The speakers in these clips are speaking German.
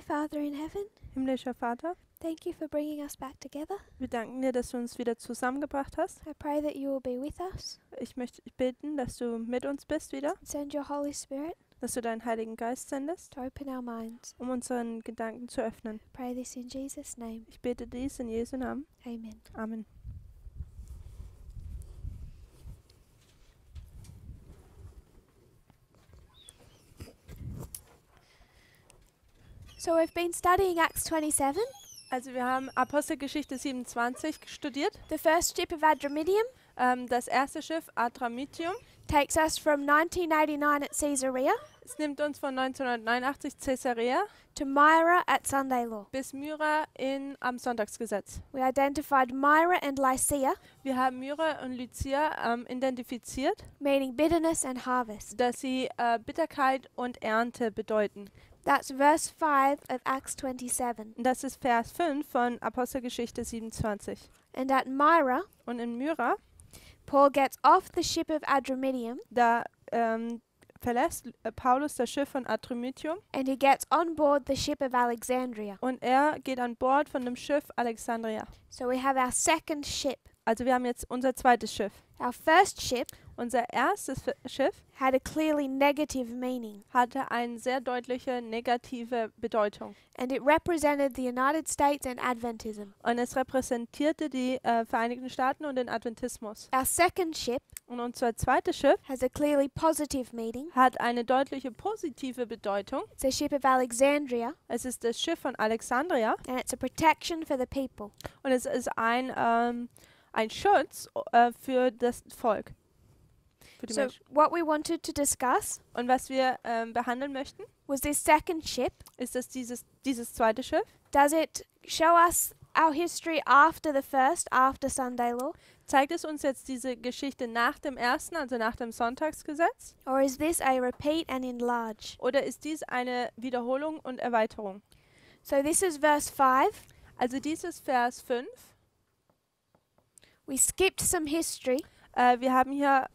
Father in heaven, Himmlischer Vater, thank you for bringing us back together. wir danken dir, dass du uns wieder zusammengebracht hast. I pray that you will be with us. Ich möchte dich bitten, dass du mit uns bist wieder, Send your Holy Spirit dass du deinen Heiligen Geist sendest, to open our minds. um unseren Gedanken zu öffnen. Pray this in Jesus' name. Ich bete dies in Jesu Namen. Amen. Amen. So we've been studying Acts 27, Also wir haben Apostelgeschichte 27 studiert. the first ship of Adramyttium. Das erste Schiff, Adramyttium, Takes us from 1989 at Caesarea es nimmt uns von 1989 Caesarea to Myra at Sunday Law. bis Myra am Sonntagsgesetz. We identified Myra and Lycia, Wir haben Myra und Lycia identifiziert, meaning bitterness and harvest. dass sie Bitterkeit und Ernte bedeuten. That's verse 5 of Acts 27. Und das ist Vers 5 von Apostelgeschichte 27. And at Myra, Und in Myra, Paul gets off the ship of Adramyttium da verlässt Paulus das Schiff von Adramyttium and he gets on board the ship of Alexandria. und er geht an Bord von dem Schiff Alexandria. So we have our second ship. Also wir haben jetzt unser zweites Schiff. Our first ship Unser erstes Schiff had a clearly negative meaning, hatte eine sehr deutliche negative Bedeutung. and it represented the United States and Adventism. Und es repräsentierte die Vereinigten Staaten und den Adventismus. Our second ship Und unser zweites Schiff has a clearly positive meaning. hat eine deutliche positive Bedeutung. It's a ship of Alexandria, Es ist das Schiff von Alexandria and it's a protection for the people. und es ist ein Schutz für das Volk. Für die So Menschen. what we wanted to discuss Und was wir behandeln möchten, was this second ship. ist, dass dieses zweite Schiff, Does it show us our history after the first, after Sunday Law? zeigt es uns jetzt diese Geschichte nach dem ersten, also nach dem Sonntagsgesetz? Or is this a repeat and enlarge? Oder ist dies eine Wiederholung und Erweiterung? So this is verse 5. Also dieses Vers 5. We skipped some history Wir haben hier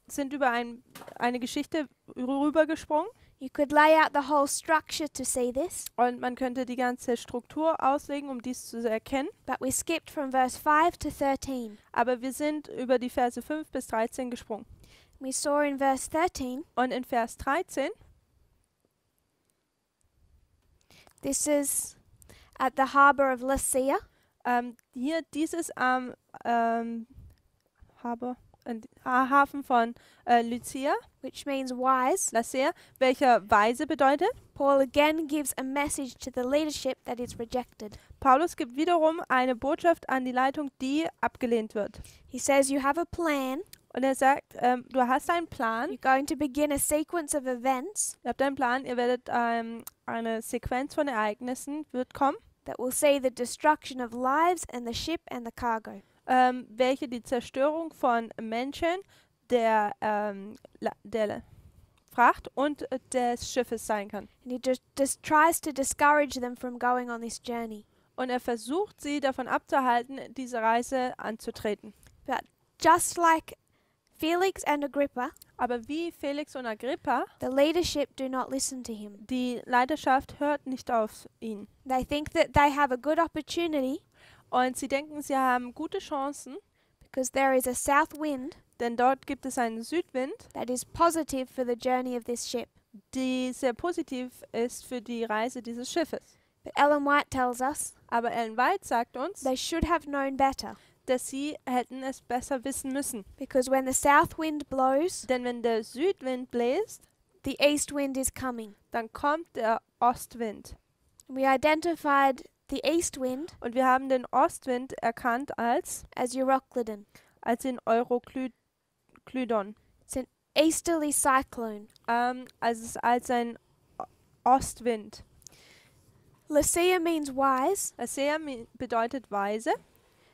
sind über eine Geschichte rübergesprungen You could lay out the whole structure to see this, und man könnte die ganze Struktur auslegen, um dies zu erkennen. but we skipped from verse 5 to 13. Aber wir sind über die Verse 5 bis 13 gesprungen. We saw in verse 13, Und in Vers 13, this is at the harbour of Lycia. hier dieses Hafen von Lycia, Which means wise. Lasea, welcher weise bedeutet. Paul again gives a message to the leadership that is rejected. Paulus gibt wiederum eine Botschaft an die Leitung, die abgelehnt wird. He says, you have a plan. Und er sagt, du hast einen Plan, You're going to begin a sequence of events ihr habt einen Plan, ihr werdet eine Sequenz von Ereignissen wird kommen, that will see the destruction of lives and the ship and the cargo. welche die Zerstörung von Menschen, der Fracht und des Schiffes sein kann. And he just tries to discourage them from going on this journey. Und er versucht, sie davon abzuhalten, diese Reise anzutreten. But just like Felix and Agrippa, Aber wie Felix und Agrippa, the leadership do not listen to him. die Leiterschaft hört nicht auf ihn. They think that they have a good opportunity Und sie denken, sie haben gute Chancen, because there is a south wind denn dort gibt es einen Südwind, that is positive for the journey of this ship. die sehr positiv ist für die Reise dieses Schiffes. But Ellen White tells us Aber Ellen White sagt uns, they should have known better, dass sie hätten es besser wissen müssen. because when the south wind blows, Denn wenn der Südwind bläst, the east wind is coming. dann kommt der Ostwind. We identified the east wind Und wir haben den Ostwind erkannt als Euroclydon. den Euroklydon. It's an easterly cyclone. Als ein Ostwind. Lycia means wise, Lasea bedeutet weise.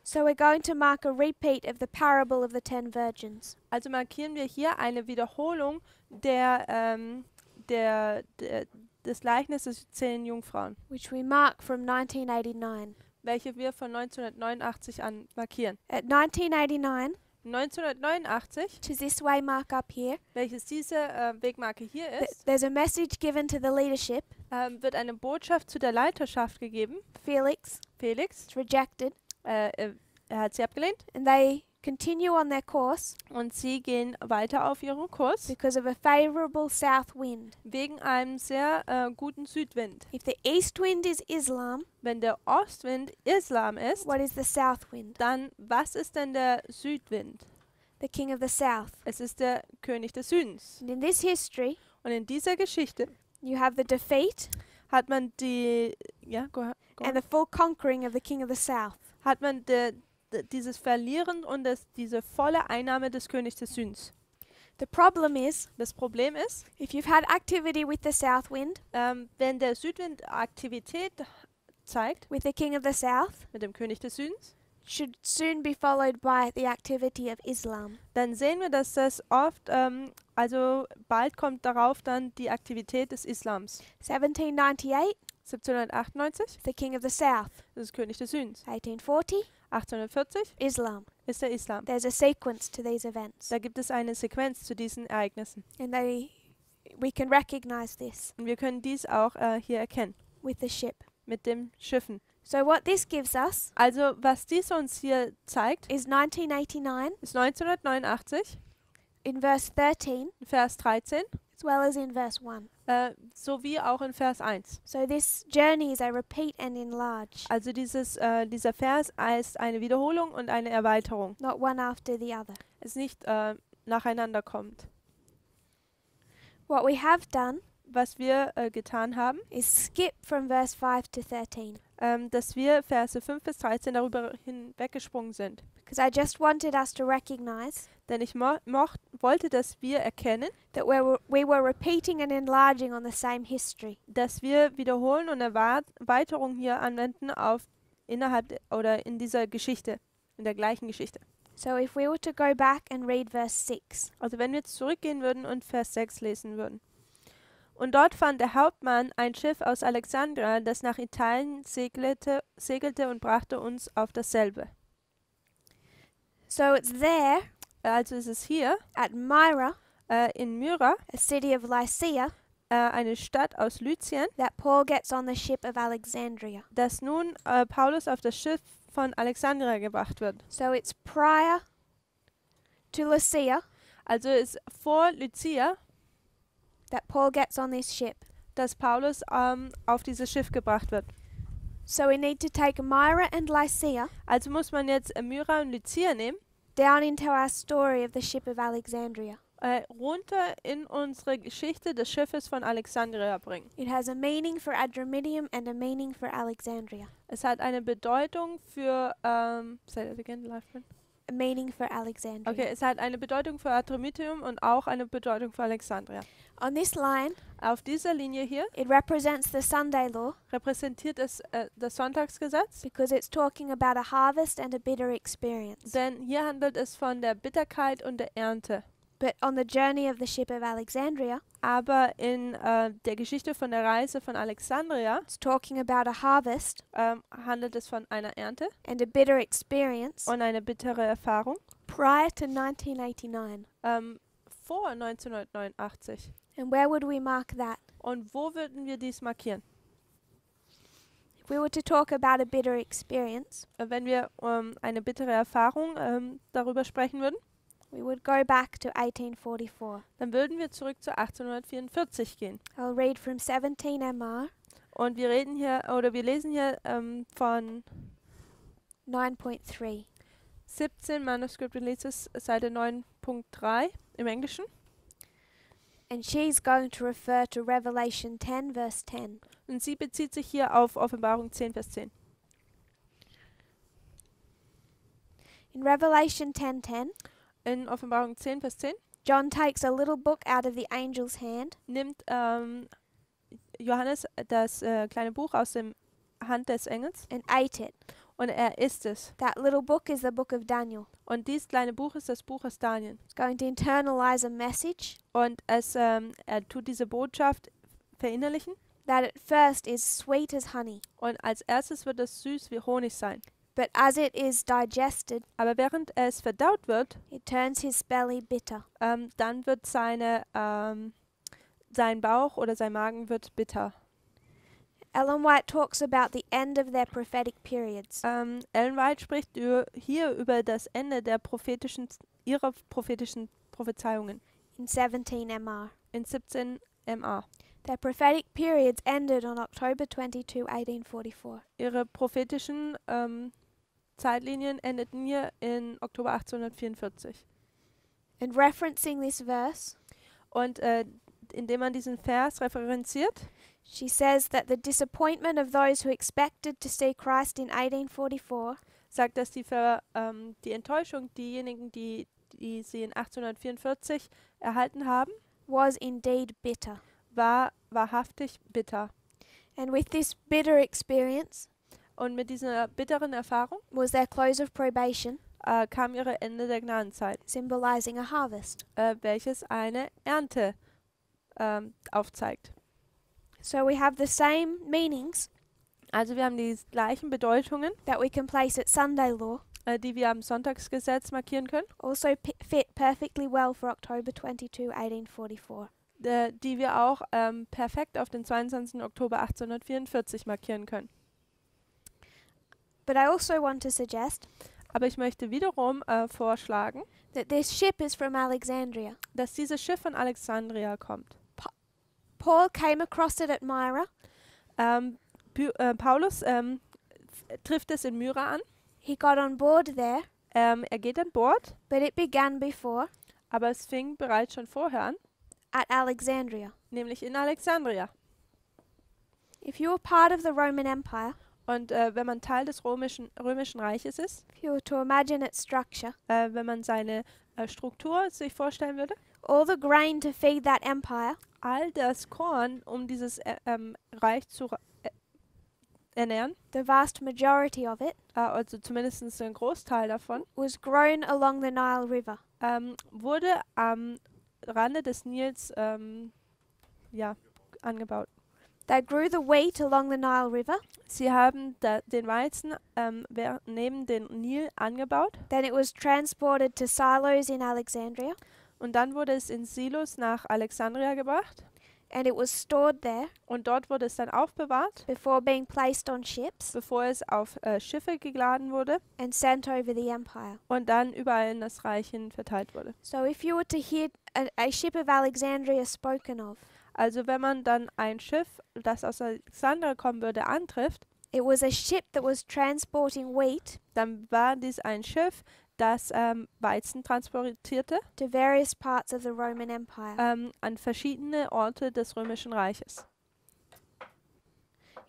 so we're going to mark a repeat of the parable of the 10 virgins. Also markieren wir hier eine Wiederholung des Gleichnisses 10 Jungfrauen, Which we mark from 1989. welche wir von 1989 an markieren. At 1989, 1989, which is this way mark up here, welches diese Wegmarke hier ist, there's a message given to the leadership. wird eine Botschaft zu der Leiterschaft gegeben. Felix, Felix, it's rejected, er hat sie abgelehnt and they continue on their course und sie gehen weiter auf ihren Kurs because of a favorable south wind. wegen einem sehr guten Südwind. If the east wind is Islam, Wenn der Ostwind Islam ist, what is the south wind? dann was ist denn der Südwind? The king of the south. Es ist der König des Südens. And in this history, Und in dieser Geschichte you have the defeat hat man die, ja, go and the full conquering of the king of the south. hat man dieses Verlieren und diese volle Einnahme des Königs des Südens. The problem is, Das Problem ist, if you've had activity with the south wind, wenn der Südwind Aktivität zeigt with the king of the south, mit dem König des Südens, should soon be followed by the activity of Islam. dann sehen wir, dass das oft, also bald kommt darauf dann die Aktivität des Islams. 1798, 1798 the king of the south. das ist König des Südens. 1840, 1840 Islam. ist der Islam. There's a sequence to these events, Da gibt es eine Sequenz zu diesen Ereignissen. and we can recognize this Und wir können dies auch hier erkennen with the ship. mit den Schiffen. So what this gives us Also was dies uns hier zeigt, is 1989 ist 1989, in verse 13 Vers 13, as well as in verse 1. sowie auch in Vers 1. So this journey is a repeat and enlarge, Also dieser Vers ist eine Wiederholung und eine Erweiterung. not one after the other. Es nicht nacheinander kommt. What we have done Was wir getan haben, is skip from verse 5 to 13, dass wir Verse 5 bis 13 darüber hinweggesprungen sind. because I just wanted us to recognize Denn ich wollte, dass wir erkennen, that we were repeating and enlarging on the same history. dass wir Wiederholen und Erweiterung hier anwenden oder in dieser Geschichte, in der gleichen Geschichte. So if we were to go back and read verse 6, Also wenn wir jetzt zurückgehen würden und Vers 6 lesen würden. Und dort fand der Hauptmann ein Schiff aus Alexandria, das nach Italien segelte und brachte uns auf dasselbe. so it's there Also ist es hier at Myra, in Myra, a city of Lycia, eine Stadt aus Lycien, that Paul gets on the ship of Alexandria. dass nun Paulus auf das Schiff von Alexandria gebracht wird. So it's prior to Lycia Also ist vor Lycia, that Paul gets on this ship. dass Paulus auf dieses Schiff gebracht wird. So we need to take Myra and Lycia Also muss man jetzt Myra und Lycia nehmen, down into our story of the ship of Alexandria. runter in unsere Geschichte des Schiffes von Alexandria bringen. It has a meaning for Adramyttium and a meaning for Alexandria. Es hat eine Bedeutung für, say that again, Lambert. A meaning for Alexandria. Okay, es hat eine Bedeutung für Adramyttium und auch eine Bedeutung für Alexandria. On this line, Auf dieser Linie hier it represents the Sunday law repräsentiert es das Sonntagsgesetz, because it's talking about a harvest and a bitter experience. denn hier handelt es von der Bitterkeit und der Ernte. But on the journey of the ship of Alexandria, Aber in der Geschichte von der Reise von Alexandria it's talking about a harvest handelt es von einer Ernte and a bitter experience und eine bittere Erfahrung prior to 1989. vor 1989. And where would we mark that? Und wo würden wir dies markieren? If we were to talk about a bitter experience, Wenn wir eine bittere Erfahrung darüber sprechen würden, we would go back to 1844. dann würden wir zurück zu 1844 gehen. I'll read from 17 MR Und wir lesen hier von 9.3. 17 Manuscript Releases, Seite 9.3 im Englischen. And she's going to refer to Revelation 10 verse 10. Und sie bezieht sich hier auf Offenbarung 10, Vers 10. In Revelation 10:10, In Offenbarung 10, Vers 10 John takes a little book out of the angel's hand nimmt Johannes das kleine Buch aus der Hand des Engels and ate it. und er isst es. That little book is the book of Daniel. Und dieses kleine Buch ist das Buch aus Daniel. It's going to internalize a message Und er tut diese Botschaft verinnerlichen. that at first is sweet as honey, Und als erstes wird es süß wie Honig sein. But as it is digested, Aber während es verdaut wird, it turns his belly bitter. dann wird sein Bauch oder sein Magen wird bitter. Ellen White talks about the end of their prophetic periods. Ellen White spricht hier über das Ende ihrer prophetischen Prophezeiungen In 17 MR. in 17 MA. Their prophetic periods ended on October 22, 1844. Ihre prophetischen Zeitlinien endeten hier in Oktober 1844. And referencing this verse, Und indem man diesen Vers referenziert, she says that the disappointment of those who expected to see Christ in 1844 sagt, dass die Enttäuschung diejenigen, die sie in 1844 erhalten haben, was indeed bitter. war wahrhaftig bitter. And with this bitter experience Und mit dieser bitteren Erfahrung was their close of probation, kam ihre Ende der Gnadenzeit, symbolizing a harvest. welches eine Ernte aufzeigt. So we have the same meanings Also wir haben die gleichen Bedeutungen, that we can place at Sunday law, die wir am Sonntagsgesetz markieren können, also fit perfectly well for October 22, 1844. Die wir auch perfekt auf den 22. Oktober 1844 markieren können. But I also want to suggest Aber ich möchte wiederum vorschlagen, that this ship is from Alexandria. dass dieses Schiff von Alexandria kommt. Paul came across it at Myra. Paulus trifft es in Myra an. He got on board there, Er geht an Bord, but it began before aber es fing bereits schon vorher an, at Alexandria. nämlich in Alexandria. If you were part of the Roman Empire, Und wenn man Teil des römischen Reiches ist, if you were to imagine its structure, wenn man seine Struktur sich vorstellen würde, all the grain to feed that empire all das Korn, um dieses Reich zu ernähren, the vast majority of it, also zumindest ein Großteil davon, was grown along the Nile River. wurde am Rande des Nils angebaut. They grew the wheat along the Nile River, Sie haben den Weizen neben den Nil angebaut then it was transported to silos in Alexandria, und dann wurde es in Silos nach Alexandria gebracht and it was stored there und dort wurde es dann aufbewahrt, before being placed on ships bevor es auf Schiffe geladen wurde and sent over the empire. und dann überall in das Reich hin verteilt wurde. So if you were to hear a ship of Alexandria spoken of, Also wenn man dann ein Schiff, das aus Alexandria kommen würde, antrifft, it was a ship that was transporting wheat dann war dies ein Schiff, das Weizen transportierte to various parts of the Roman Empire. an verschiedene Orte des Römischen Reiches.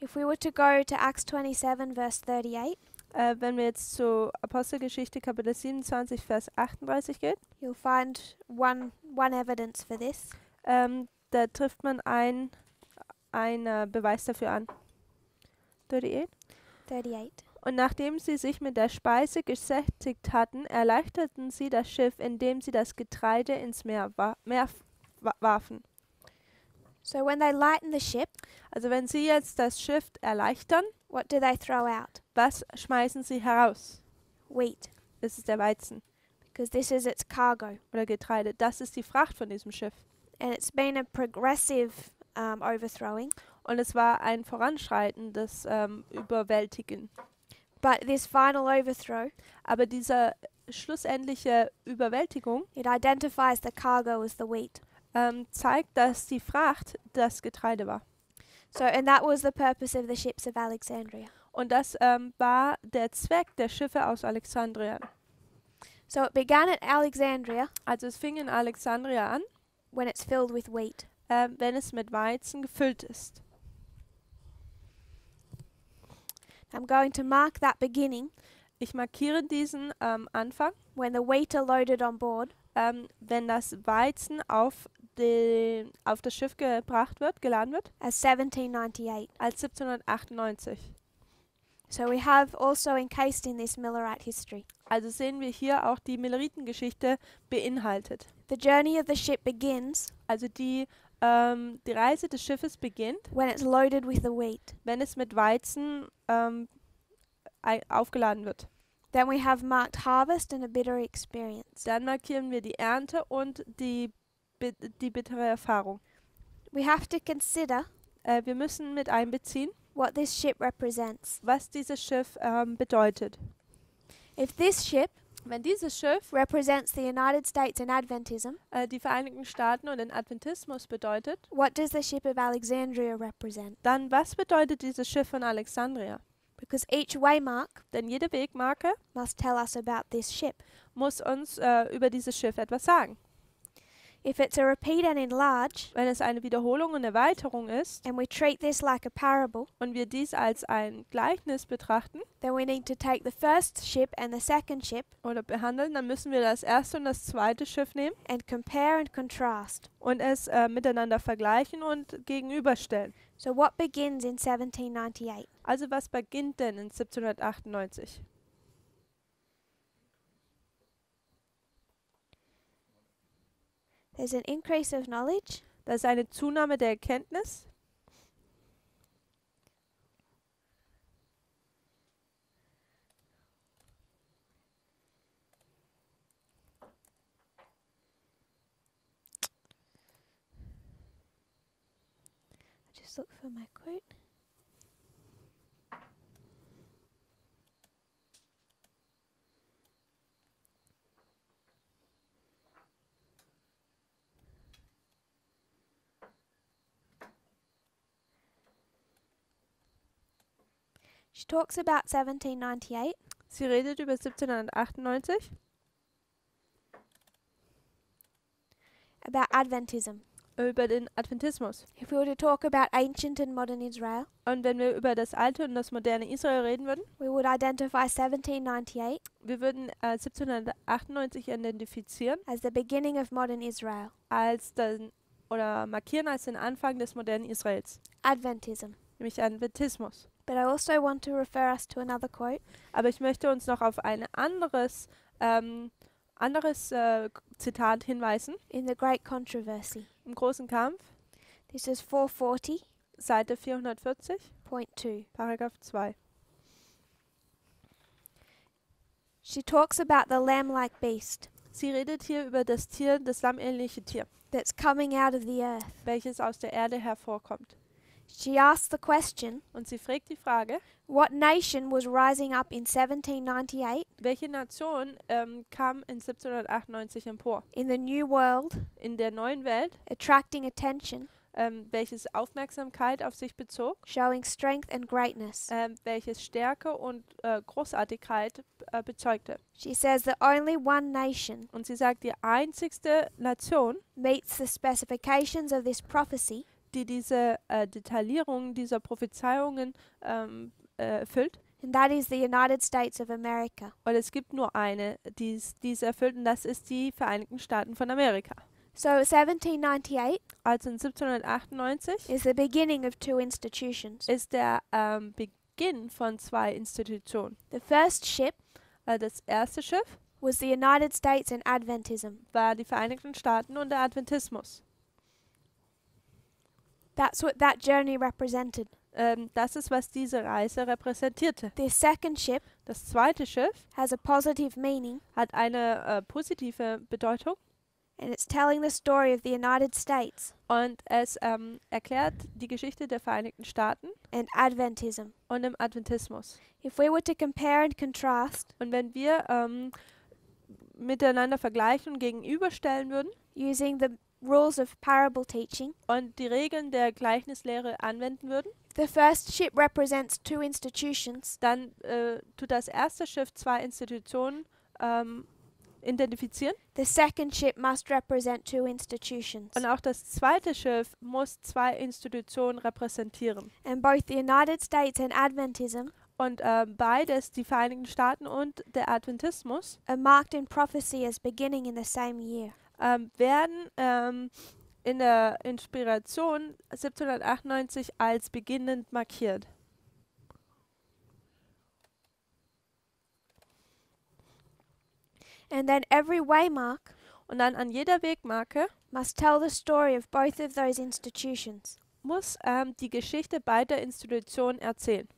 If we were to go to Acts 27, verse 38, Wenn wir jetzt zu Apostelgeschichte Kapitel 27, Vers 38 gehen, you'll find one evidence for this. da trifft man einen Beweis dafür an. 38. 38. Und nachdem sie sich mit der Speise gesättigt hatten, erleichterten sie das Schiff, indem sie das Getreide ins Meer warfen. So when they lighten the ship, Also wenn sie jetzt das Schiff erleichtern, what do they throw out? was schmeißen sie heraus? Wheat, Das ist der Weizen because this is its cargo. oder Getreide. Das ist die Fracht von diesem Schiff. And it's been a progressive overthrowing. Und es war ein voranschreitendes Überwältigen. But this final overthrow, Aber diese schlussendliche Überwältigung it identifies the cargo as the wheat. zeigt, dass die Fracht das Getreide war. So, and that was the purpose of the ships of Alexandria. Und das war der Zweck der Schiffe aus Alexandria. So it began at Alexandria Also es fing in Alexandria an, when it's filled with wheat. wenn es mit Weizen gefüllt ist. I'm going to mark that beginning Ich markiere diesen Anfang, when the wheat are loaded on board, wenn das Weizen auf das Schiff gebracht wird, geladen wird, as 1798. als 1798. So we have also encased in this Millerite history. Also sehen wir hier auch die Milleritengeschichte beinhaltet. The journey of the ship begins Also die Reise des Schiffes beginnt, when it's loaded with the wheat. wenn es mit Weizen aufgeladen wird. Then we have marked harvest and a bitter experience. Dann markieren wir die Ernte und die bittere Erfahrung. We have to consider Wir müssen mit einbeziehen, what this ship represents. was dieses Schiff bedeutet. If this ship Wenn dieses Schiff represents the United States and Adventism, die Vereinigten Staaten und den Adventismus bedeutet, what does the ship of Alexandria represent? dann was bedeutet dieses Schiff von Alexandria? Because each waymark Denn jede Wegmarke must tell us about this ship. muss uns über dieses Schiff etwas sagen. If it's a repeat and enlarge, Wenn es eine Wiederholung und Erweiterung ist and we treat this like a parable, und wir dies als ein Gleichnis betrachten then we need to take the first ship and the second ship oder behandeln, dann müssen wir das erste und das zweite Schiff nehmen and compare and contrast. und es miteinander vergleichen und gegenüberstellen. So what begins in 1798? Also was beginnt denn in 1798? There's an increase of knowledge, Das ist eine Zunahme der Erkenntnis. just look for my quote. She talks about 1798 Sie redet über 1798, about Adventism. über den Adventismus. If we were to talk about ancient and modern Israel, Und wenn wir über das alte und das moderne Israel reden würden, we would identify 1798 wir würden 1798 identifizieren as the beginning of modern Israel. als oder markieren als den Anfang des modernen Israels, Adventism. nämlich Adventismus. But I also want to refer us to another quote Aber ich möchte uns noch auf ein anderes Zitat hinweisen. in the Great Controversy. Im großen Kampf, This is 440.2. Seite 440, Paragraph 2. She talks about the lamb-like beast Sie redet hier über das Tier, das lammähnliche Tier, that's coming out of the earth. welches aus der Erde hervorkommt. She asks the question, Und sie fragt die Frage, what nation was rising up in 1798 welche Nation kam in 1798 empor? in the New World, In der neuen Welt, attracting attention, welches Aufmerksamkeit auf sich bezog, showing strength and greatness? welches Stärke und Großartigkeit bezeugte. She says that only one nation Und sie sagt, die einzigste Nation, meets the specifications of this prophecy die diese Detaillierung dieser Prophezeiungen erfüllt. and that is the United States of America. Und es gibt nur eine, die dies erfüllt, und das ist die Vereinigten Staaten von Amerika. So 1798 Also in 1798 is the beginning of two institutions. ist der Beginn von zwei Institutionen. The first ship Das erste Schiff was the United States and Adventism. war die Vereinigten Staaten und der Adventismus. That's what that journey represented. Das ist, was diese Reise repräsentierte. The second ship Das zweite Schiff has a positive meaning hat eine positive Bedeutung and it's telling the story of the United States und es erklärt die Geschichte der Vereinigten Staaten and Adventism. und dem Adventismus. If we were to compare and contrast Und wenn wir miteinander vergleichen und gegenüberstellen würden using the rules of parable teaching, und die Regeln der Gleichnislehre anwenden würden, the first ship represents two institutions dann tut das erste Schiff zwei Institutionen identifizieren the second ship must represent two institutions. und auch das zweite Schiff muss zwei Institutionen repräsentieren. And both the United States and Adventism Und beides, die Vereinigten Staaten und der Adventismus, are marked in prophecy as beginning in the same year. werden in der Inspiration 1798 als beginnend markiert. And then every waymark Und dann an jeder Wegmarke must tell the story of both of those institutions. muss die Geschichte beider Institutionen erzählen.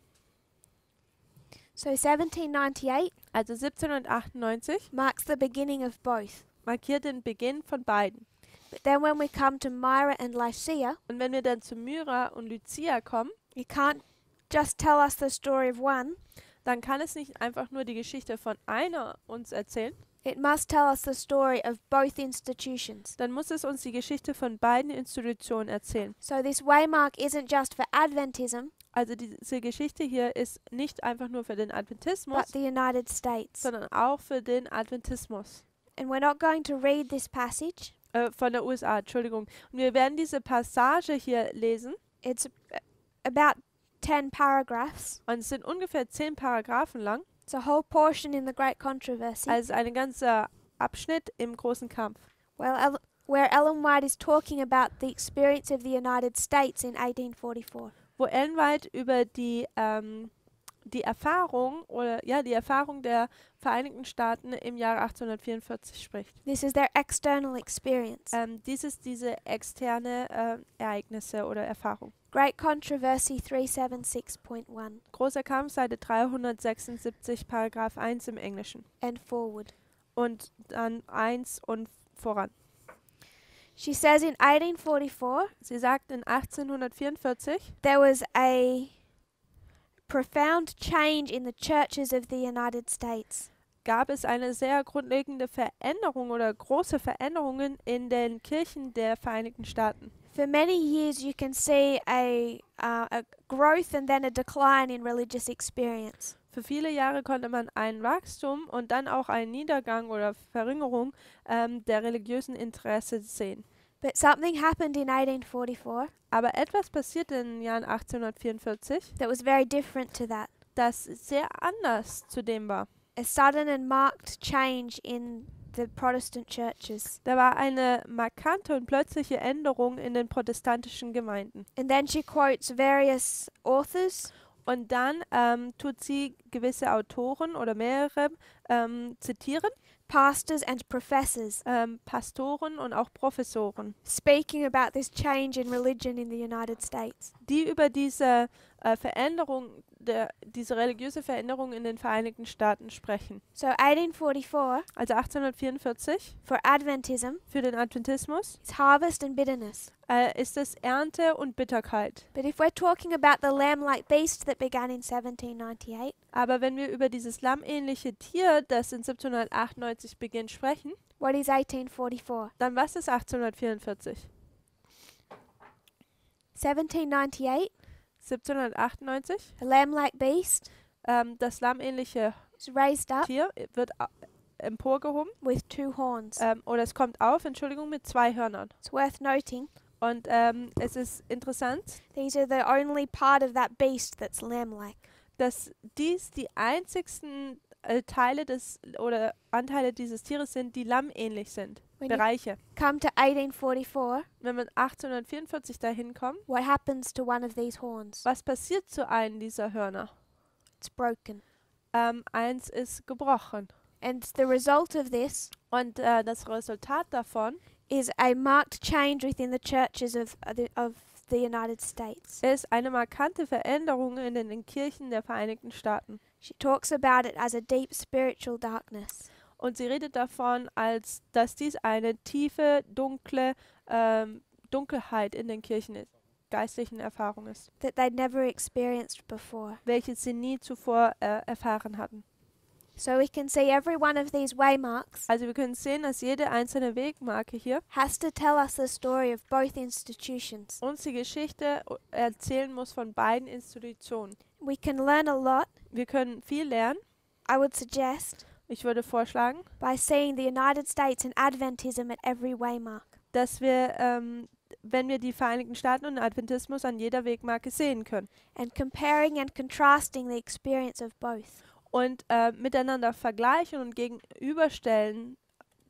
So 1798 Also 1798 marks the beginning of both. markiert den Beginn von beiden. But then when we come to Myra and Lycia, Und wenn wir dann zu Myra und Lycia kommen, you can't just tell us the story of one. dann kann es nicht einfach nur die Geschichte von einer uns erzählen, It must tell us the story of both institutions. dann muss es uns die Geschichte von beiden Institutionen erzählen. So this waymark isn't just for Adventism, Also diese Geschichte hier ist nicht einfach nur für den but Adventismus, the United States. sondern auch für den Adventismus. And we're not going to read this passage. Von der USA, Entschuldigung. Und wir werden diese Passage hier lesen. It's about 10 paragraphs. Und es sind ungefähr 10 Paragraphen lang. It's a whole portion in the Great Controversy, Also ein ganzer Abschnitt im großen Kampf. where Ellen White is talking about the experience of the United States in 1844. Wo Ellen White über die Erfahrung der Vereinigten Staaten im Jahre 1844 spricht. This is their external experience. Dies ist diese externe Ereignisse oder Erfahrung. Great Controversy 376.1 Großer Kampf, Seite 376, Paragraph 1 im Englischen. and forward. Und dann 1 und voran. She says in 1844 Sie sagt, in 1844 there was a profound change in the churches of the United States. gab es eine sehr grundlegende Veränderung oder große Veränderungen in den Kirchen der Vereinigten Staaten. For many years you can see a growth and then a decline in religious experience. Für viele Jahre konnte man ein Wachstum und dann auch einen Niedergang oder Verringerung der religiösen Interesse sehen. But something happened in 1844 Aber etwas passierte in den Jahren 1844, that was very different to that. das sehr anders zu dem war. A sudden and marked change in the Protestant churches. Da war eine markante und plötzliche Änderung in den protestantischen Gemeinden. And then she quotes various authors. Und dann tut sie gewisse Autoren oder mehrere zitieren, Pastors and professors Pastoren und auch Professoren, speaking about this change in religion in the United States. die über diese diese religiöse Veränderung in den Vereinigten Staaten sprechen. So 1844 Also 1844 for Adventism für den Adventismus is harvest and bitterness. ist es Ernte und Bitterkeit. But if we're talking about the lamb-like beast that began in 1798, Aber wenn wir über dieses lammähnliche Tier, das in 1798 beginnt, sprechen, what is 1844? dann was ist 1844? 1798, 1798, a lamb-like beast das lammähnliche is raised up Tier wird emporgehoben, with 2 horns. oder es kommt auf, Entschuldigung, mit 2 Hörnern. It's worth noting, Und es ist interessant, these are the only part of that beast that's lamb-like. dass dies die einzigsten Teile oder Anteile dieses Tieres sind, die lammähnlich sind. When you Bereiche. come to 1844, Wenn wir 1844 dahin kommen, what happens to one of these horns? was passiert zu einem dieser Hörner? It's broken. Eins ist gebrochen. And the result of this Und das Resultat davon is a marked change within the churches of the United States. ist eine markante Veränderung in den Kirchen der Vereinigten Staaten. She talks about it as a deep spiritual darkness. Und sie redet davon, als dass dies eine tiefe, dunkle Dunkelheit in den Kirchen ist, geistlichen Erfahrung ist, That they'd never experienced before. welches sie nie zuvor erfahren hatten. So we can see every one of these waymarks Also wir können sehen, dass jede einzelne Wegmarke hier has to tell us the story of both institutions. uns die Geschichte erzählen muss von beiden Institutionen. We can learn a lot, Wir können viel lernen. I would suggest, Ich würde vorschlagen, by seeing the United States and Adventism at every waymark. dass wir, wenn wir die Vereinigten Staaten und den Adventismus an jeder Wegmarke sehen können And comparing and contrasting the experience of both. und miteinander vergleichen und gegenüberstellen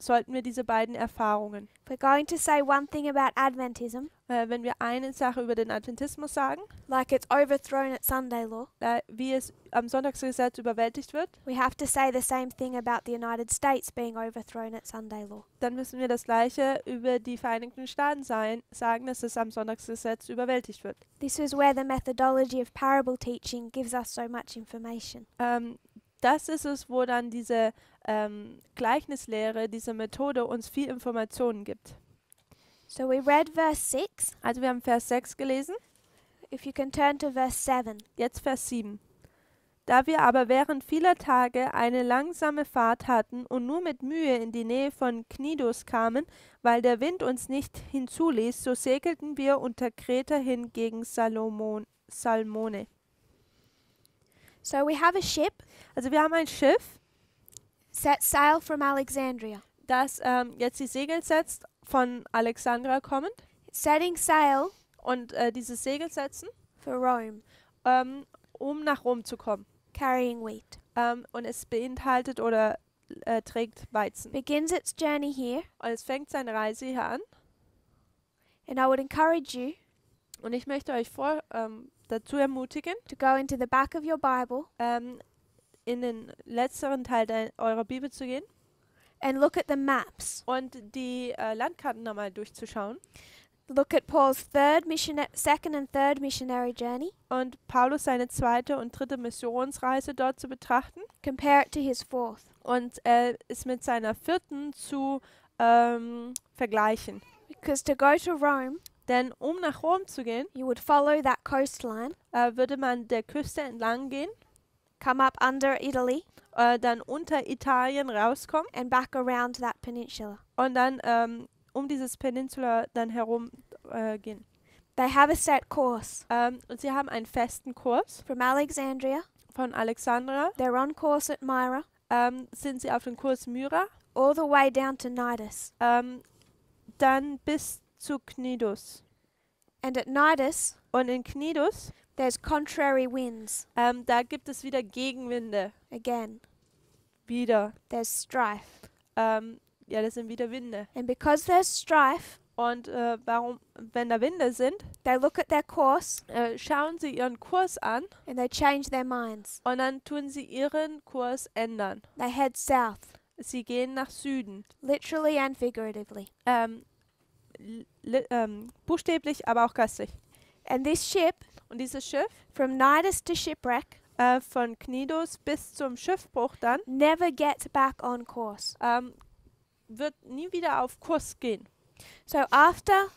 sollten wir diese beiden Erfahrungen. If we're going to say one thing about Adventism, Wenn wir eine Sache über den Adventismus sagen, like it's overthrown at Sunday law, wie es am Sonntagsgesetz überwältigt wird, we have to say the same thing about the United States being overthrown at Sunday law. dann müssen wir das Gleiche über die Vereinigten Staaten sagen, dass es am Sonntagsgesetz überwältigt wird. This is where the methodology of parable teaching gives us so much information. Das ist es, wo dann diese Gleichnislehre, diese Methode uns viel Informationen gibt. So we read verse 6. Also wir haben Vers 6 gelesen, If you can turn to verse 7. jetzt Vers 7. Da wir aber während vieler Tage eine langsame Fahrt hatten und nur mit Mühe in die Nähe von Knidus kamen, weil der Wind uns nicht hinzuließ, so segelten wir unter Kreta hin gegen Salmone. So we have a ship Also wir haben ein Schiff, set sail from Alexandria. das jetzt die Segel setzt, von Alexandria kommend, It's setting sail und dieses Segel setzen, for Rome, um nach Rom zu kommen. carrying wheat. Und es beinhaltet oder trägt Weizen. Begins its journey here, Und es fängt seine Reise hier an. and I would encourage you Und ich möchte euch dazu ermutigen, to go into the back of your Bible in den letzteren Teil eurer Bibel zu gehen and look at the maps. und die Landkarten nochmal durchzuschauen. Look at Paul's second and third missionary journey. Und Paulus seine zweite und dritte Missionsreise dort zu betrachten. Compare it to his fourth. Und es mit seiner vierten zu vergleichen. Because to go to Rome, Denn um nach Rom zu gehen, you would follow that coastline, würde man der Küste entlang gehen, come up under Italy, dann unter Italien rauskommen and back around that peninsula. und dann um dieses Peninsula dann herum gehen. They have a set course. Und sie haben einen festen Kurs. From Alexandria, Von Alexandria they're on course at Myra, sind sie auf dem Kurs Myra, all the way down to Cnidus. dann bis zu Knidus. And at Cnidus, Und in Knidus, there's contrary winds da gibt es wieder Gegenwinde. again. Wieder. There's strife. Ja, das sind wieder Winde. And because there's strife, Und wenn da Winde sind, they look at their course schauen sie ihren Kurs an and they change their minds. und dann tun sie ihren Kurs ändern. They head south, Sie gehen nach Süden. literally and figuratively. Buchstäblich, aber auch geistlich. And this ship, Und dieses Schiff, from Cnidus to shipwreck, von Knidus bis zum Schiffbruch dann, never gets back on course. wird nie wieder auf Kurs gehen. So after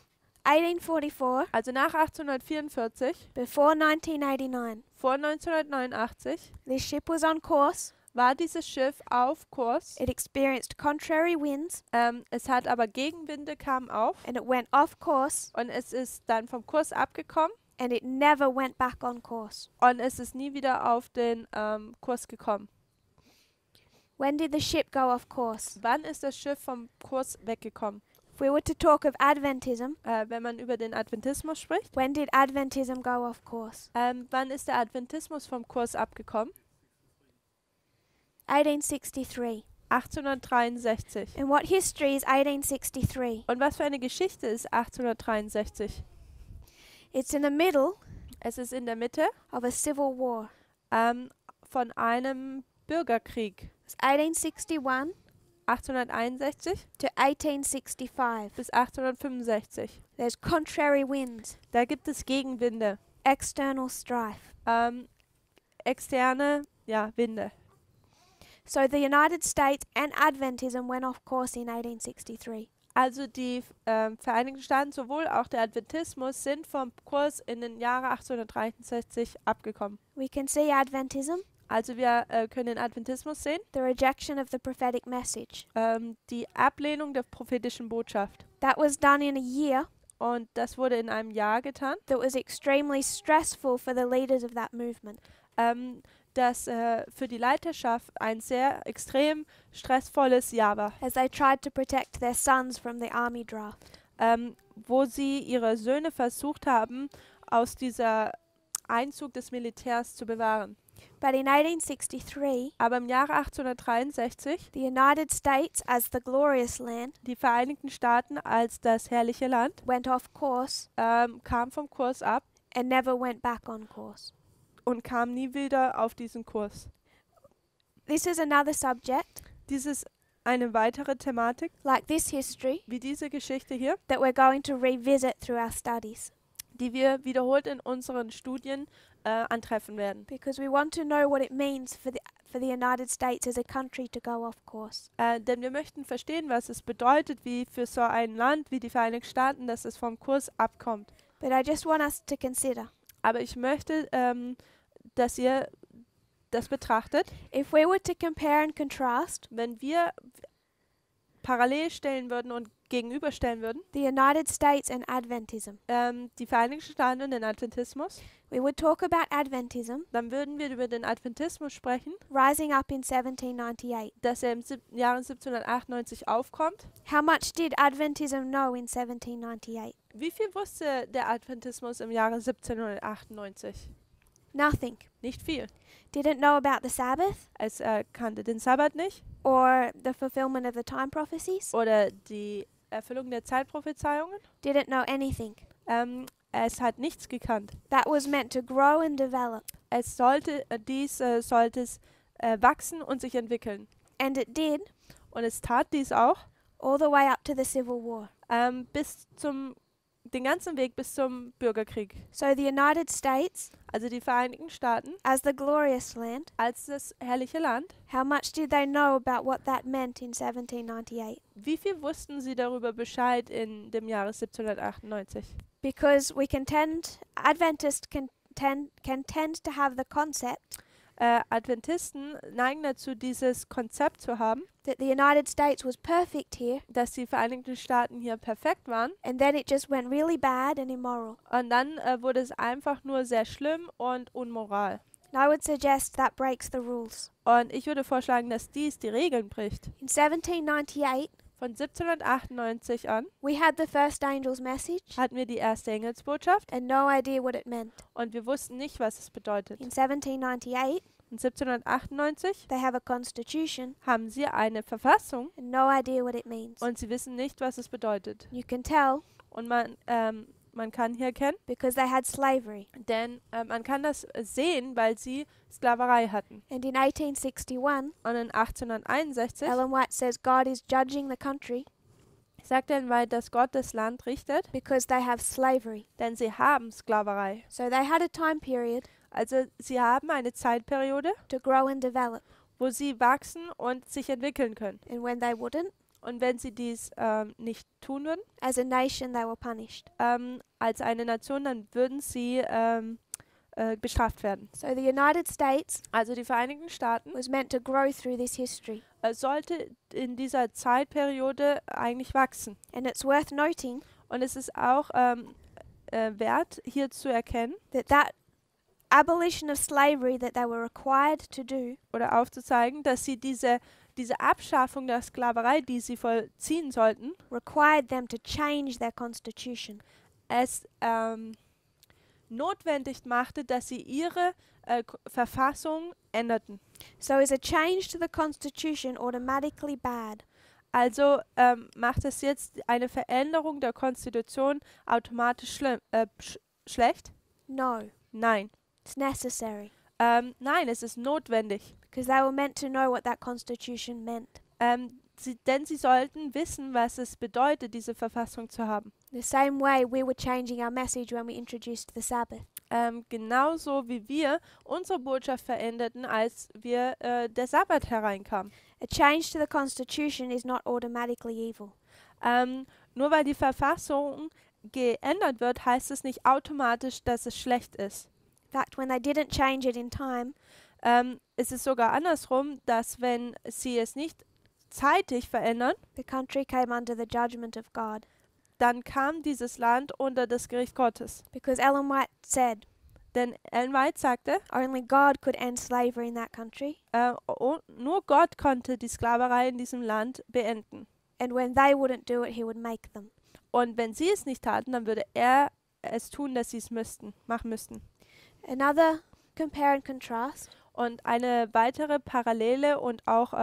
1844, Also nach 1844, before 1989, vor 1989, this ship was on course. war dieses Schiff auf Kurs. It experienced contrary winds Es hat aber Gegenwinde kamen auf and it went off course und es ist dann vom Kurs abgekommen and it never went back on course. und es ist nie wieder auf den Kurs gekommen. When did the ship go off course? Wann ist das Schiff vom Kurs weggekommen? If we were to talk of Adventism, Wenn man über den Adventismus spricht, when did Adventism go off course? wann ist der Adventismus vom Kurs abgekommen? 1863. 1863. And what history is 1863? Und was für eine Geschichte ist 1863? It's in the middle Es ist in der Mitte of a civil war. von einem Bürgerkrieg. It's 1861 1861 to 1865. bis 1865. There's contrary winds, Da gibt es Gegenwinde, external strife. externe Winde. So the United States and Adventism went off course in 1863. Also die Vereinigten Staaten, sowohl auch der Adventismus, sind vom Kurs in den Jahren 1863 abgekommen. We can see Adventism, Also wir können den Adventismus sehen, the rejection of the prophetic message. die Ablehnung der prophetischen Botschaft. That was done in a year Und das wurde in einem Jahr getan, that was extremely stressful for the leaders of that movement. das für die Leiterschaft ein sehr extrem stressvolles Jahr war, As they tried to protect their sons from the army draft. wo sie ihre Söhne versucht haben, aus dieser Einzug des Militärs zu bewahren. But in 1863, Aber im Jahre 1863, the United States, as the glorious land, die Vereinigten Staaten als das herrliche Land, went off course kam vom Kurs ab and never went back on course. und kam nie wieder auf diesen Kurs. This is another subject, Dies ist eine weitere Thematik, like this history, wie diese Geschichte hier, that we're going to revisit through our studies, die wir wiederholt in unseren Studien antreffen werden. because we want to know what it means for the United States as a country to go off course. Denn wir möchten verstehen, was es bedeutet, wie für so ein Land wie die Vereinigten Staaten, dass es vom Kurs abkommt. But I just want us to consider, Aber ich möchte, dass ihr das betrachtet, if we were to compare and contrast wenn wir parallel stellen würden und gegenüberstellen würden, the United States and Adventism. die Vereinigten Staaten und den Adventismus, We would talk about Adventism dann würden wir über den Adventismus sprechen, rising up in 1798. dass er im Jahre 1798 aufkommt. How much did Adventism know in 1798? Wie viel wusste der Adventismus im Jahre 1798? Nothing. Nicht viel. Didn't know about the Sabbath Es kannte den Sabbat nicht or the fulfillment of the time prophecies. oder die Erfüllung der Zeitprophezeiungen. Didn't know anything. Es hat nichts gekannt. That was meant to grow and develop. Es sollte sollte es wachsen und sich entwickeln. And it did, Und es tat dies auch all the way up to the Civil War. Den ganzen Weg bis zum Bürgerkrieg. So the United States, Also die Vereinigten Staaten as the glorious land, als das herrliche Land. how much did they know about what that meant in 1798? Wie viel wussten sie darüber Bescheid in dem Jahre 1798? Because Adventists can tend to have the concept Adventisten neigen dazu, dieses Konzept zu haben, that the United States was perfect here, dass die Vereinigten Staaten hier perfekt waren and then it just went really bad and immoral. und dann wurde es einfach nur sehr schlimm und unmoral. And I would suggest that breaks the rules. Und ich würde vorschlagen, dass dies die Regeln bricht. In 1798, Von 1798 an we had the first angel's message hatten wir die erste Engelsbotschaft and no idea what it meant. und wir wussten nicht, was es bedeutet. In 1798, In 1798 they have a constitution haben sie eine Verfassung and no idea what it means. und sie wissen nicht, was es bedeutet. You can tell Und man kann hier erkennen, because they had slavery. denn man kann das sehen, weil sie Sklaverei hatten. And in 1861, Und in 1861 Ellen White says God is judging the country sagt Ellen White, dass Gott das Land richtet, because they have slavery. denn sie haben Sklaverei. So they had a time period Also sie haben eine Zeitperiode, to grow and develop. wo sie wachsen und sich entwickeln können. And when they wouldn't, Und wenn sie dies nicht tun würden, as a nation, they were punished. als eine Nation, dann würden sie bestraft werden. So the United States Also die Vereinigten Staaten was meant to grow through this history. sollte in dieser Zeitperiode eigentlich wachsen. And it's worth noting Und es ist auch wert, hier zu erkennen that abolition of slavery that they were required to do oder aufzuzeigen, dass sie diese Abschaffung der Sklaverei, die sie vollziehen sollten, required them to change their constitution. es notwendig machte, dass sie ihre Verfassung änderten. So is a change to the constitution automatically bad? Also macht es jetzt eine Veränderung der Konstitution automatisch schlecht? No, Nein. it's necessary Nein, es ist notwendig. because they were meant to know what that constitution meant. Denn sie sollten wissen, was es bedeutet, diese Verfassung zu haben. The same way we were changing our message when we introduced the Sabbath. Genauso wie wir unsere Botschaft veränderten, als der Sabbat hereinkam. A change to the constitution is not automatically evil. Nur weil die Verfassung geändert wird, heißt es nicht automatisch, dass es schlecht ist. In fact, when they didn't change it in time, Es ist sogar andersrum, dass wenn sie es nicht zeitig verändern, the country came under the judgment of God. dann kam dieses Land unter das Gericht Gottes. Because Ellen White said, Denn Ellen White sagte, only God could end slavery in that country. nur Gott konnte die Sklaverei in diesem Land beenden. And when they wouldn't do it, he would make them. Und wenn sie es nicht taten, dann würde er es tun, dass sie es machen müssten. Another compare and contrast Und eine weitere Parallele und auch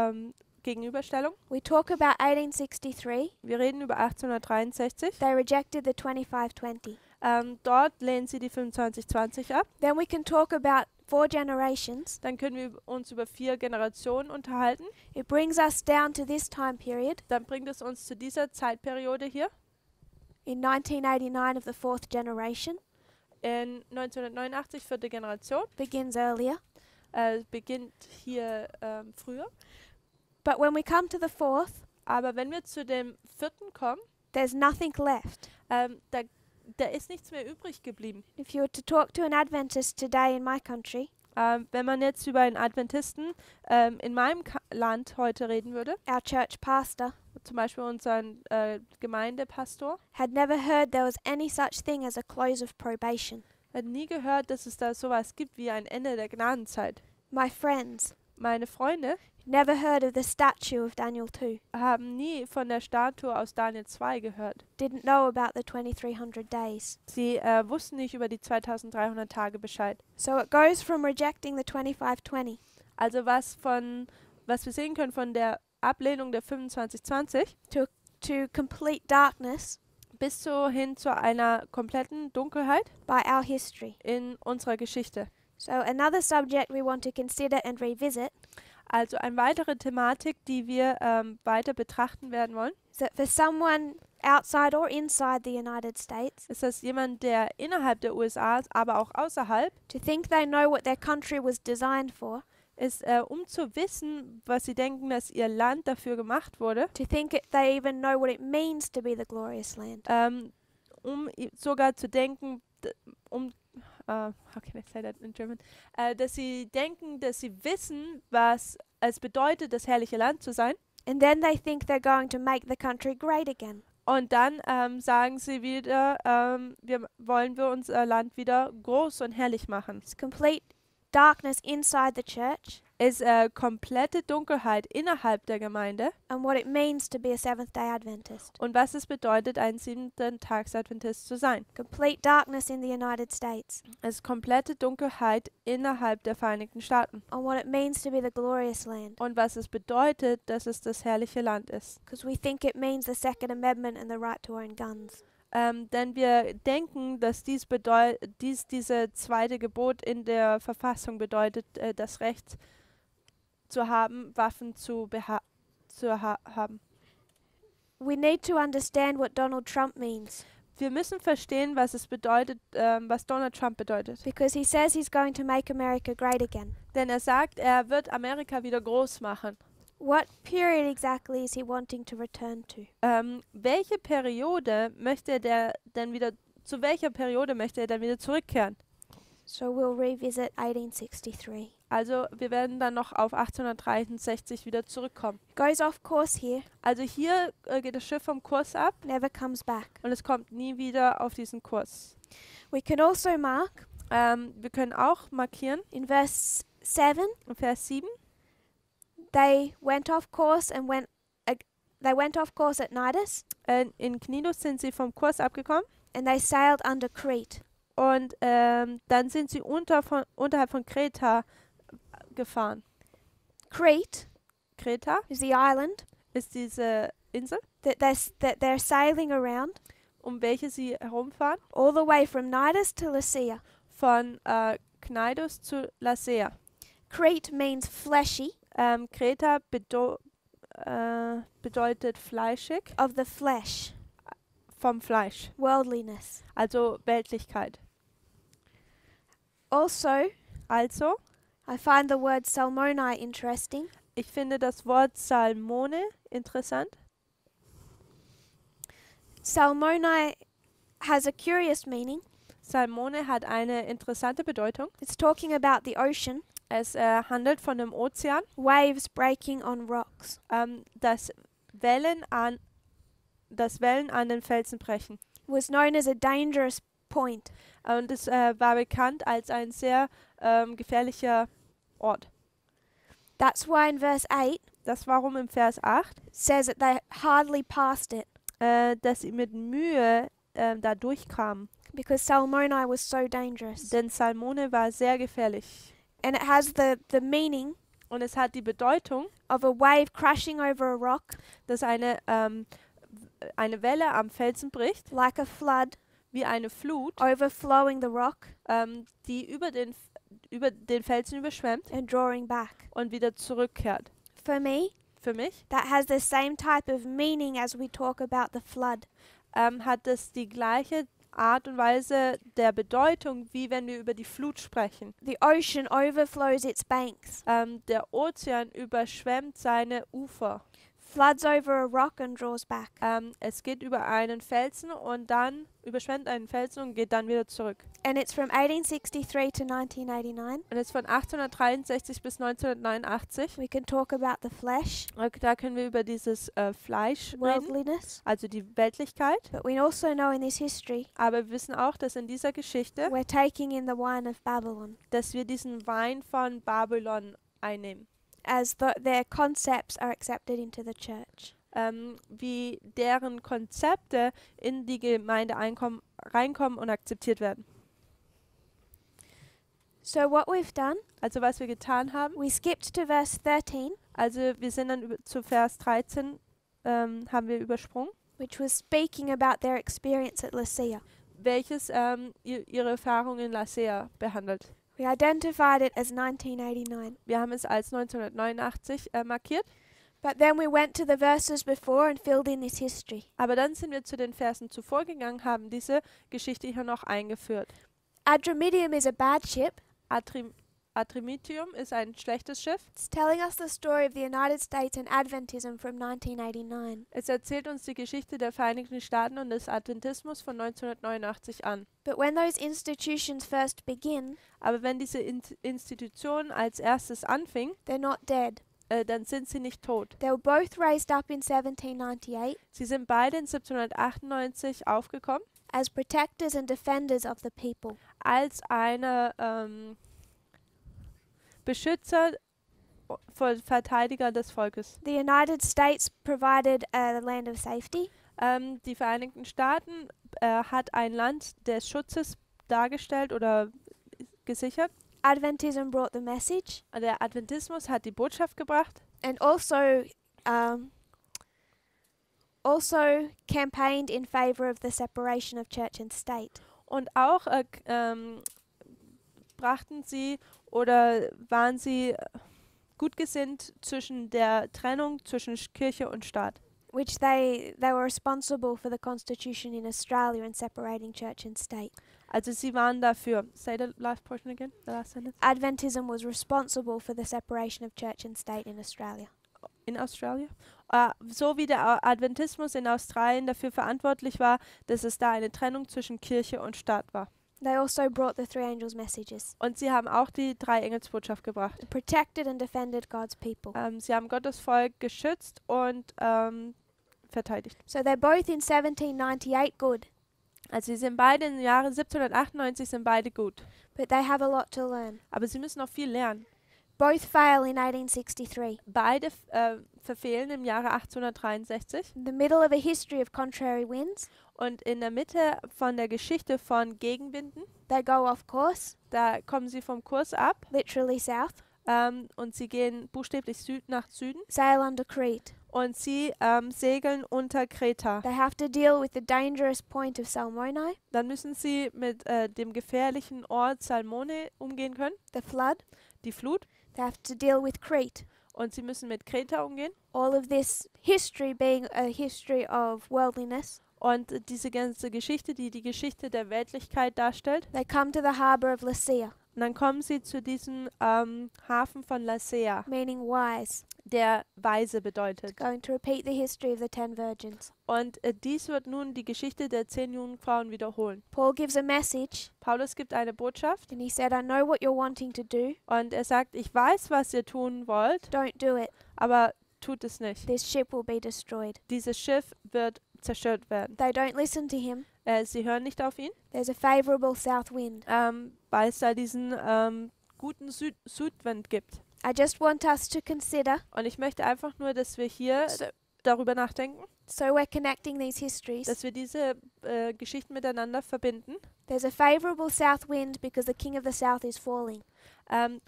Gegenüberstellung. We talk about 1863. Wir reden über 1863. They rejected the 2520. Dort lehnen sie die 2520 ab. Then we can talk about 4 generations. Dann können wir uns über 4 Generationen unterhalten. It brings us down to this time period Dann bringt es uns zu dieser Zeitperiode hier. in 1989 of the 4th generation. In 1989, 4. Generation. Begins earlier. Beginnt hier früher. But when we come to the 4th, Aber wenn wir zu dem 4. kommen, there's nothing left. da ist nichts mehr übrig geblieben. If you were to talk to an Adventist today in my country, Wenn man jetzt über einen Adventisten in meinem Land heute reden würde, our church pastor zum Beispiel unseren Gemeindepastor, had never heard there was any such thing as a close of probation. hat nie gehört, dass es da sowas gibt wie ein Ende der Gnadenzeit. My friends Meine Freunde never heard of the statue of Daniel 2, haben nie von der Statue aus Daniel 2 gehört. didn't know about the 2300 days. Sie wussten nicht über die 2300 Tage Bescheid. So it goes from rejecting the 2520 Also was wir sehen können von der Ablehnung der 2520 to complete darkness bis so hin zu einer kompletten Dunkelheit by our history. in unserer Geschichte. So another subject we want to consider and revisit Also eine weitere Thematik, die wir weiter betrachten werden wollen, is that for someone outside or inside the United States ist, dass jemand, der innerhalb der USA ist, aber auch außerhalb, to think they know what their country was designed for, ist, um zu wissen, was sie denken, dass ihr Land dafür gemacht wurde, to think they even know what it means to be the glorious land. Sogar zu denken, how can I say that in German? Dass sie denken, dass sie wissen, was es bedeutet, das herrliche Land zu sein. And then they think they're going to make the country great again. Und dann sagen sie wieder, wollen wir unser Land wieder groß und herrlich machen. It's complete darkness inside the church Ist komplette Dunkelheit innerhalb der Gemeinde and what it means to be a Seventh-day Adventist. und was es bedeutet, ein 7-Tags-Adventist zu sein. Complete darkness in the United States Es ist komplette Dunkelheit innerhalb der Vereinigten Staaten and what it means to be the glorious land. und was es bedeutet, dass es das herrliche Land ist. Because we think it means the Second Amendment and the right to own guns. Denn wir denken, dass diese zweite Gebot in der Verfassung bedeutet, das Recht zu haben, Waffen haben. We need to understand what Donald Trump means Wir müssen verstehen, was es bedeutet, was Donald Trump bedeutet. because he says he's going to make America great again. Denn er sagt, er wird Amerika wieder groß machen. What period exactly is he wanting to return to? Welche Periode möchte er denn wieder, zu welcher Periode möchte er dann wieder zurückkehren? So we'll revisit 1863. Also wir werden dann noch auf 1863 wieder zurückkommen. Goes off course here, Also hier geht das Schiff vom Kurs ab never comes back. und es kommt nie wieder auf diesen Kurs. We can also mark Wir können auch markieren, in verse 7, in Vers 7, they went off course and they went off course at Cnidus in Knidus sind sie vom Kurs abgekommen and they sailed under Crete. und dann sind sie unterhalb von Kreta gefahren. Crete Kreta is the island ist diese Insel, that they're sailing around welche sie herumfahren, all the way from Cnidus to Lycia. von Knidus zu Lasea. Crete means fleshy, Kreta bedeutet fleischig, of the flesh, vom Fleisch, worldliness. also Weltlichkeit. Also, Also, I find the word Salmoni interesting. ich finde das Wort Salmone interessant. Salmoni has a curious meaning. Salmone hat eine interessante Bedeutung. It's talking about the ocean, Es handelt von dem Ozean, waves breaking on rocks. das Wellen an den Felsen brechen. Was known as a dangerous point. Und es war bekannt als ein sehr gefährlicher Ort. That's why in verse 8 Das warum im Vers 8, it says that they hardly passed it dass sie mit Mühe da durchkamen. because Salmoni was so dangerous. Denn Salmone war sehr gefährlich. And it has the meaning und es hat die Bedeutung, of a wave crashing over a rock, dass eine Welle am Felsen bricht, like a flood, wie eine Flut, overflowing the rock die über den Felsen überschwemmt and drawing back. und wieder zurückkehrt. For me, Für mich that has the same type of meaning as we talk about the flood. hat es die gleiche Art und Weise der Bedeutung, wie wenn wir über die Flut sprechen. The ocean overflows its banks, Der Ozean überschwemmt seine Ufer. floods over a rock and draws back. Es geht über einen Felsen und dann überschwemmt einen Felsen und geht dann wieder zurück. And it's from 1863 to 1989. Und es ist von 1863 bis 1989. We can talk about the flesh, Da können wir über dieses Fleisch reden, worldliness, also die Weltlichkeit. but we also know in this history Aber wir wissen auch, dass in dieser Geschichte, we're taking in the wine of Babylon, dass wir diesen Wein von Babylon einnehmen. as their concepts are accepted into the church. Wie deren Konzepte in die Gemeinde reinkommen und akzeptiert werden. So what we've done, Also was wir getan haben, we skipped to verse 13, also wir sind dann zu Vers 13, haben wir übersprungen, which was speaking about their experience at Lasea. welches ihre Erfahrung in Lasea behandelt. We identified it as 1989. Wir haben es als 1989 markiert, But then we went to the verses before and filled in this history. aber dann sind wir zu den Versen zuvor gegangen, haben diese Geschichte hier noch eingeführt. Adramyttium is a bad ship. Adramyttium ist ein schlechtes Schiff. It's telling us the story of the United States and Adventism from 1989. Es erzählt uns die Geschichte der Vereinigten Staaten und des Adventismus von 1989 an. But when those institutions first begin, Aber wenn diese Institution als erstes anfing, they're not dead. dann sind sie nicht tot. They were both raised up in 1798 Sie sind beide in 1798 aufgekommen as protectors and defenders of the people. als eine Beschützer, Verteidiger des Volkes. The United States provided a land of safety. Die Vereinigten Staaten hat ein Land des Schutzes dargestellt oder gesichert. Adventism brought the message Der Adventismus hat die Botschaft gebracht and also campaigned in favor of the separation of church and state. und auch brachten sie oder waren sie gut gesinnt zwischen der Trennung zwischen Kirche und Staat. Which they were responsible for the constitution in Australia and separating church and state. Also sie waren dafür. Say the last portion again, the last sentence. Adventism was responsible for the separation of church and state in Australia. In Australia. So wie der Adventismus in Australien dafür verantwortlich war, dass es da eine Trennung zwischen Kirche und Staat war. They also brought the three angels' messages. Und sie haben auch die drei Engelsbotschaft gebracht. Protected and defended God's people. Sie haben Gottes Volk geschützt und verteidigt. So they're both in 1798 good, Also sie sind beide im Jahre 1798 sind beide gut. but they have a lot to learn. Aber sie müssen noch viel lernen. Both fail in 1863. Beide verfehlen im Jahre 1863. In the middle of a history of contrary winds, Und in der Mitte von der Geschichte von Gegenwinden, they go off course, da kommen sie vom Kurs ab literally south, und sie gehen buchstäblich nach Süden sail under Crete. und sie segeln unter Kreta. They have to deal with the dangerous point of Salmone, Dann müssen sie mit dem gefährlichen Ort Salmone umgehen können, the flood. die Flut, They have to deal with Crete. und sie müssen mit Kreta umgehen. All of this history being a history of worldliness. Und diese ganze Geschichte, die die Geschichte der Weltlichkeit darstellt. They come to the harbour of Lasea, Und dann kommen sie zu diesem Hafen von Lasea, meaning wise. der Weise bedeutet. Going to repeat the history of the 10 virgins. Und dies wird nun die Geschichte der 10 Jungfrauen wiederholen. Paul gives a message Paulus gibt eine Botschaft and he said, I know what you're wanting to do. und er sagt, ich weiß, was ihr tun wollt, Don't do it. aber tut es nicht. This ship will be destroyed. Dieses Schiff wird zerstört werden. They don't listen to him. Sie hören nicht auf ihn, There's a favourable south wind. weil es da diesen guten Südwind gibt. I just want us to consider Und ich möchte einfach nur, dass wir hier darüber nachdenken, So we're connecting these histories. dass wir diese Geschichten miteinander verbinden. There's a favorable south wind because the king of the south is falling.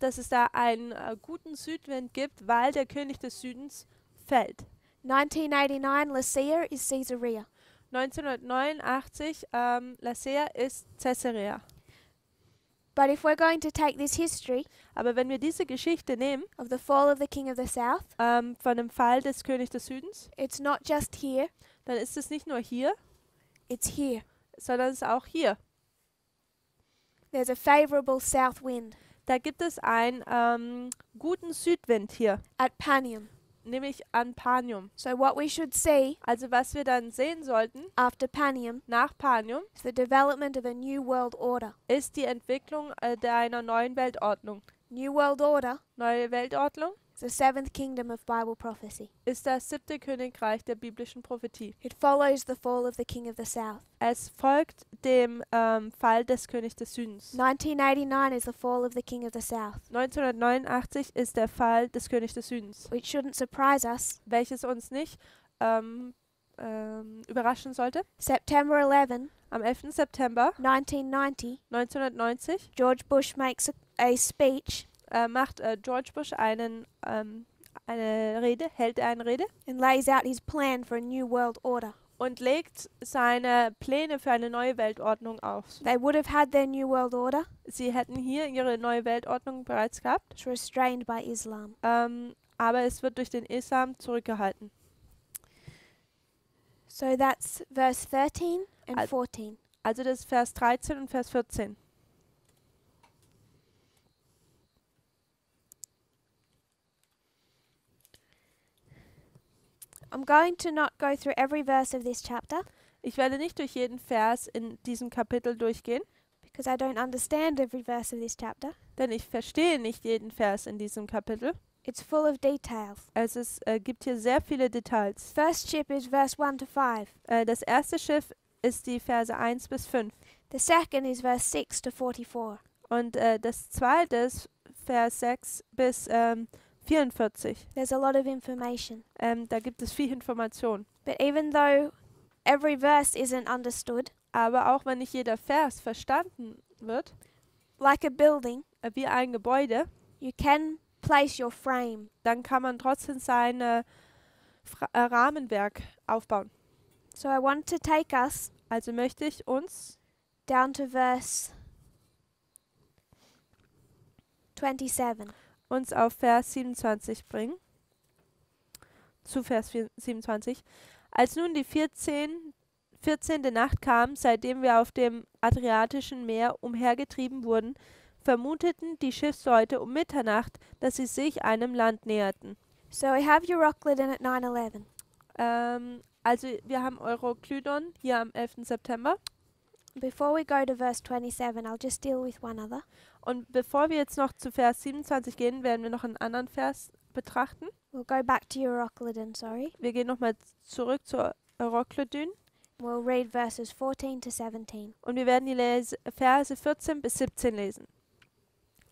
Dass es da einen guten Südwind gibt, weil der König des Südens fällt. 1989, Lasea is Caesarea. 1989, Lasea ist Caesarea. But if we're going to take this history Aber wenn wir diese Geschichte nehmen, of the fall of the king of the south, von dem Fall des Königs des Südens, it's not just here, dann ist es nicht nur hier, it's here. sondern es ist auch hier. There's a favorable south wind Da gibt es einen guten Südwind hier, at Panium. nämlich an Panium. So what we should see Also was wir dann sehen sollten, after Panium nach Panium, is the development of a new world order. ist die Entwicklung einer neuen Weltordnung. New world order Neue Weltordnung is the seventh kingdom of Bible prophecy. ist das 7. Königreich der biblischen Prophetie. It follows the fall of the king of the south. Es folgt dem Fall des Königs des Südens. 1989 is the fall of the king of the south, 1989 ist der Fall des Königs des Südens, which shouldn't surprise us. welches uns nicht überraschen sollte. September 11, Am 11. September 1990, 1990 George Bush makes a speech macht George Bush eine Rede, hält eine Rede and lays out his plan for a new world order. und legt seine Pläne für eine neue Weltordnung auf. They would have had their new world order. Sie hätten hier ihre neue Weltordnung bereits gehabt, It's restrained by Islam. aber es wird durch den Islam zurückgehalten. So that's verse 13 and Al- 14. Also das ist Vers 13 und Vers 14. I'm going to not go through every verse of this chapter Ich werde nicht durch jeden Vers in diesem Kapitel durchgehen, because I don't understand every verse of this chapter. denn ich verstehe nicht jeden Vers in diesem Kapitel. It's full of details. Gibt hier sehr viele Details. First ship is verse 1 to 5. Das erste Schiff ist die Verse 1 bis 5. The second is verse 6 to 44. Und das zweite ist Vers 6 bis 44. There's a lot of information. Da gibt es viel Information. But even though every verse isn't understood, Aber auch wenn nicht jeder Vers verstanden wird, like a building, wie ein Gebäude, you can place your frame. dann kann man trotzdem sein Rahmenwerk aufbauen. So I want to take us Also möchte ich uns down to verse 27. uns auf Vers 27 bringen. Zu Vers 27. Als nun die 14. Nacht kam, seitdem wir auf dem Adriatischen Meer umhergetrieben wurden, vermuteten die Schiffsleute um Mitternacht, dass sie sich einem Land näherten. So we have Euroclydon at 9:11. Also wir haben Euroklydon hier am 11. September. Before we go to verse 27, I'll just deal with one other. Und bevor wir jetzt noch zu Vers 27 gehen, werden wir noch einen anderen Vers betrachten. We'll go back to Euroclydon, sorry. Wir gehen nochmal zurück zu Euroklydon We'll read verses 14 to 17. und wir werden die Verse 14 bis 17 lesen.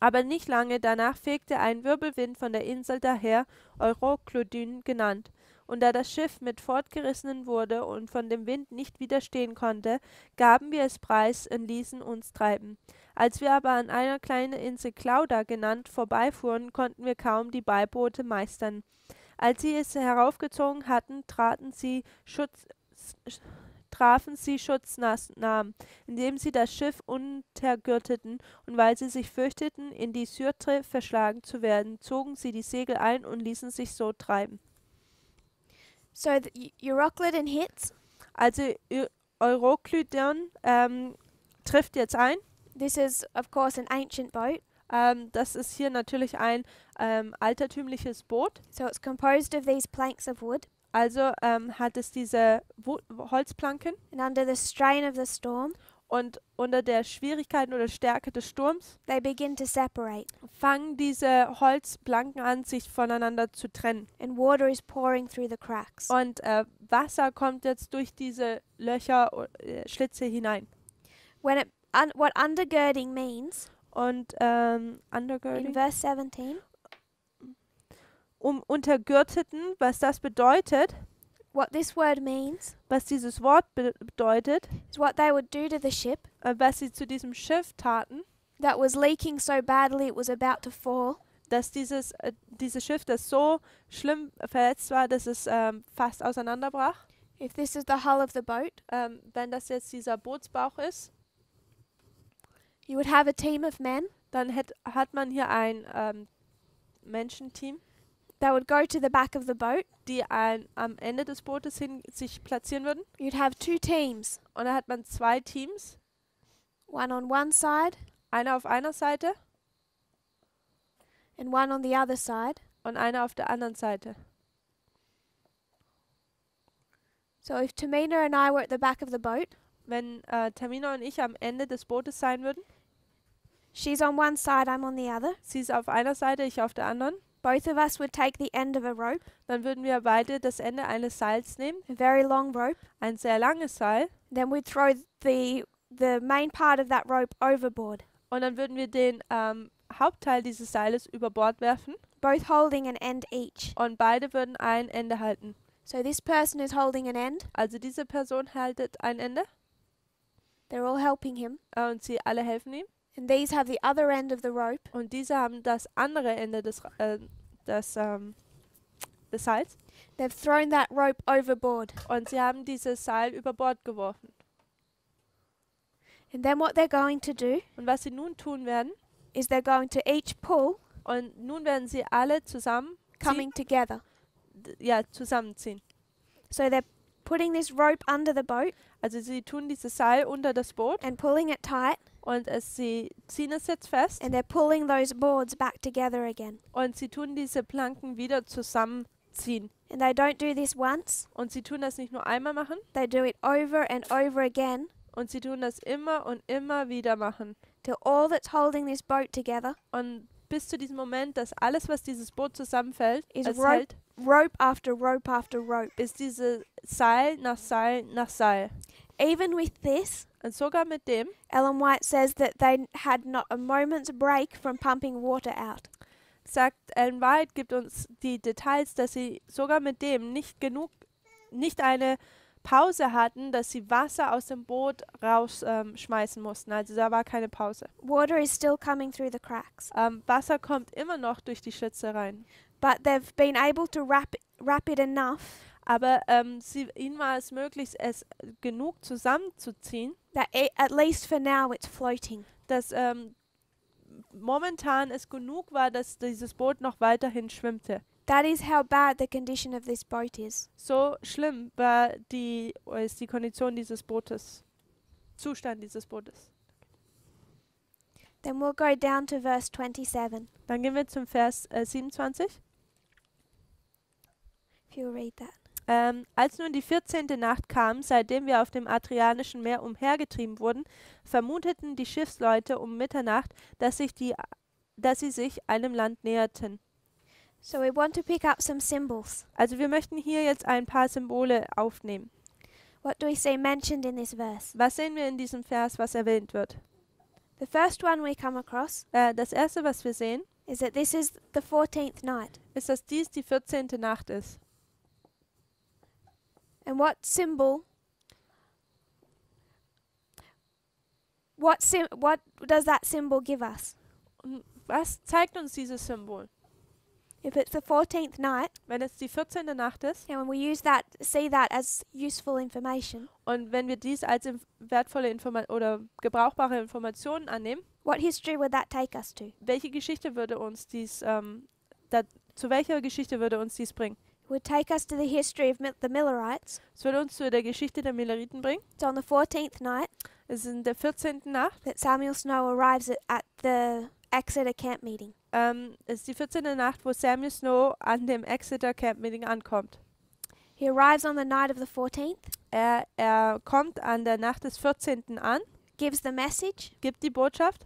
Aber nicht lange danach fegte ein Wirbelwind von der Insel daher, Euroklydon genannt. Und da das Schiff mit fortgerissen wurde und von dem Wind nicht widerstehen konnte, gaben wir es preis und ließen uns treiben. Als wir aber an einer kleinen Insel Clauda genannt vorbeifuhren, konnten wir kaum die Beiboote meistern. Als sie es heraufgezogen hatten, trafen sie Schutznahmen, indem sie das Schiff untergürteten, und weil sie sich fürchteten, in die Syrte verschlagen zu werden, zogen sie die Segel ein und ließen sich so treiben. So Euroclydon hits. Also Euroklydon trifft jetzt ein. This is, of course, an ancient boat. Das ist hier natürlich ein altertümliches Boot. So it's composed of these planks of wood. Also hat es diese Holzplanken And under the strain of the storm, und unter der Schwierigkeit oder Stärke des Sturms they begin to separate. fangen diese Holzplanken an, sich voneinander zu trennen. And water is pouring through the cracks. Und Wasser kommt jetzt durch diese Löcher, Schlitze hinein. What undergirding means, Und in undergirding, verse 17, untergürteten, was das bedeutet, What this word means Was dieses Wort bedeutet, is what they would do to the ship was sie zu diesem Schiff taten, that was leaking so badly it was about to fall. dass dieses Schiff, das so schlimm verletzt war, dass es fast auseinanderbrach. If this is the hull of the boat, Wenn das jetzt dieser Bootsbauch ist, you would have a team of men dann hat man hier ein Menschenteam, that would go to the back of the boat. die am Ende des Bootes sich platzieren würden. You'd have two teams, Und da hat man 2 Teams, one on one side einer auf einer Seite and one on the other side. und einer auf der anderen Seite. So if Tamina and I were at the back of the boat, Wenn Tamina und ich am Ende des Bootes sein würden, she's on one side, I'm on the other. sie ist auf einer Seite, ich auf der anderen, Both of us would take the end of a rope, dann würden wir beide das Ende eines Seils nehmen, a very long rope. ein sehr langes Seil, Then we'd throw the main part of that rope overboard, und dann würden wir den Hauptteil dieses Seiles über Bord werfen both holding an end each. und beide würden ein Ende halten. So this person is holding an end. Also diese Person haltet ein Ende They're all helping him. und sie alle helfen ihm. And these have the other end of the rope. Und diese haben das andere Ende des Seils. They've thrown that rope overboard. Und sie haben dieses Seil über Bord geworfen. And then what they're going to do Und was sie nun tun werden, is they're going to each pull, und nun werden sie alle coming together. zusammenziehen. So they're putting this rope under the boat Also sie tun dieses Seil unter das Boot and pulling it tight, und sie ziehen es jetzt fest and they're pulling those boards back together again. und sie tun diese Planken wieder zusammenziehen. And they don't do this once, Und sie tun das nicht nur einmal machen, they do it over and over again und sie tun das immer und immer wieder machen. till all that's holding this boat together Und bis zu diesem Moment, dass alles, was dieses Boot zusammenfällt, is hält, rope after rope after rope. ist diese Seil nach Seil nach Seil. Even with this, Und sogar mit dem Ellen White says that they had not a moment's break from pumping water out. sagt Ellen White, gibt uns die Details, dass sie sogar mit dem nicht eine Pause hatten, dass sie Wasser aus dem Boot rausschmeißen mussten. Also da war keine Pause. Water is still coming through the cracks, Wasser kommt immer noch durch die Schlitze rein. but they've been able to wrap it enough Aber ihnen war es möglich, es genug zusammenzuziehen, that at least for now it's floating. dass momentan es genug war, dass dieses Boot noch weiterhin schwimmte. That is how bad the condition of this boat is. So schlimm ist die Kondition dieses Bootes, Zustand dieses Bootes. Then we'll go down to verse 27, Dann gehen wir zum Vers 27. if you'll read that. Als nun die 14. Nacht kam, seitdem wir auf dem Adriatischen Meer umhergetrieben wurden, vermuteten die Schiffsleute um Mitternacht, dass sie sich einem Land näherten. So we want to pick up some symbols. Also wir möchten hier jetzt ein paar Symbole aufnehmen. What do we see mentioned in this verse? Was sehen wir in diesem Vers, was erwähnt wird? The first one we come across Das erste, was wir sehen, is that this is the 14th night. ist, dass dies die 14. Nacht ist. And what does that symbol give us? Und was zeigt uns dieses Symbol? If it's the 14th night, Wenn es die 14. Nacht ist and when we see that as useful information, und wenn wir dies als wertvolle oder gebrauchbare Informationen annehmen, what history would that take us to? welche Geschichte würde uns zu welcher Geschichte würde uns dies bringen? It would take us to the history of the Millerites. Es würde uns zu der Geschichte der Milleriten bringen. It's on the 14th night Es ist in der 14. Nacht. that Samuel Snow arrives at the Exeter camp meeting. Es ist die 14. Nacht, wo Samuel Snow an dem Exeter Camp Meeting ankommt. He arrives on the night of the 14th, Er kommt an der Nacht des 14. an, gives the message, gibt die Botschaft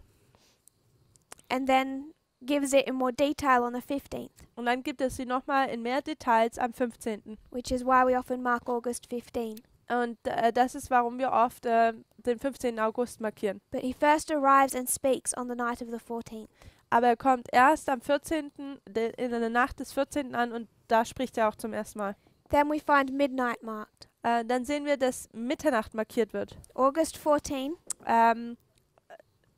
and then gives it in more detail on the 15th, und dann gibt es sie nochmal in mehr Details am 15. which is why we often mark August 15. Und das ist, warum wir oft den 15. August markieren. But he first arrives and speaks on the night of the 14th. Aber er kommt erst am 14., in der Nacht des 14. an und da spricht er auch zum ersten Mal. Then we find midnight marked. Dann sehen wir, dass Mitternacht markiert wird. August 14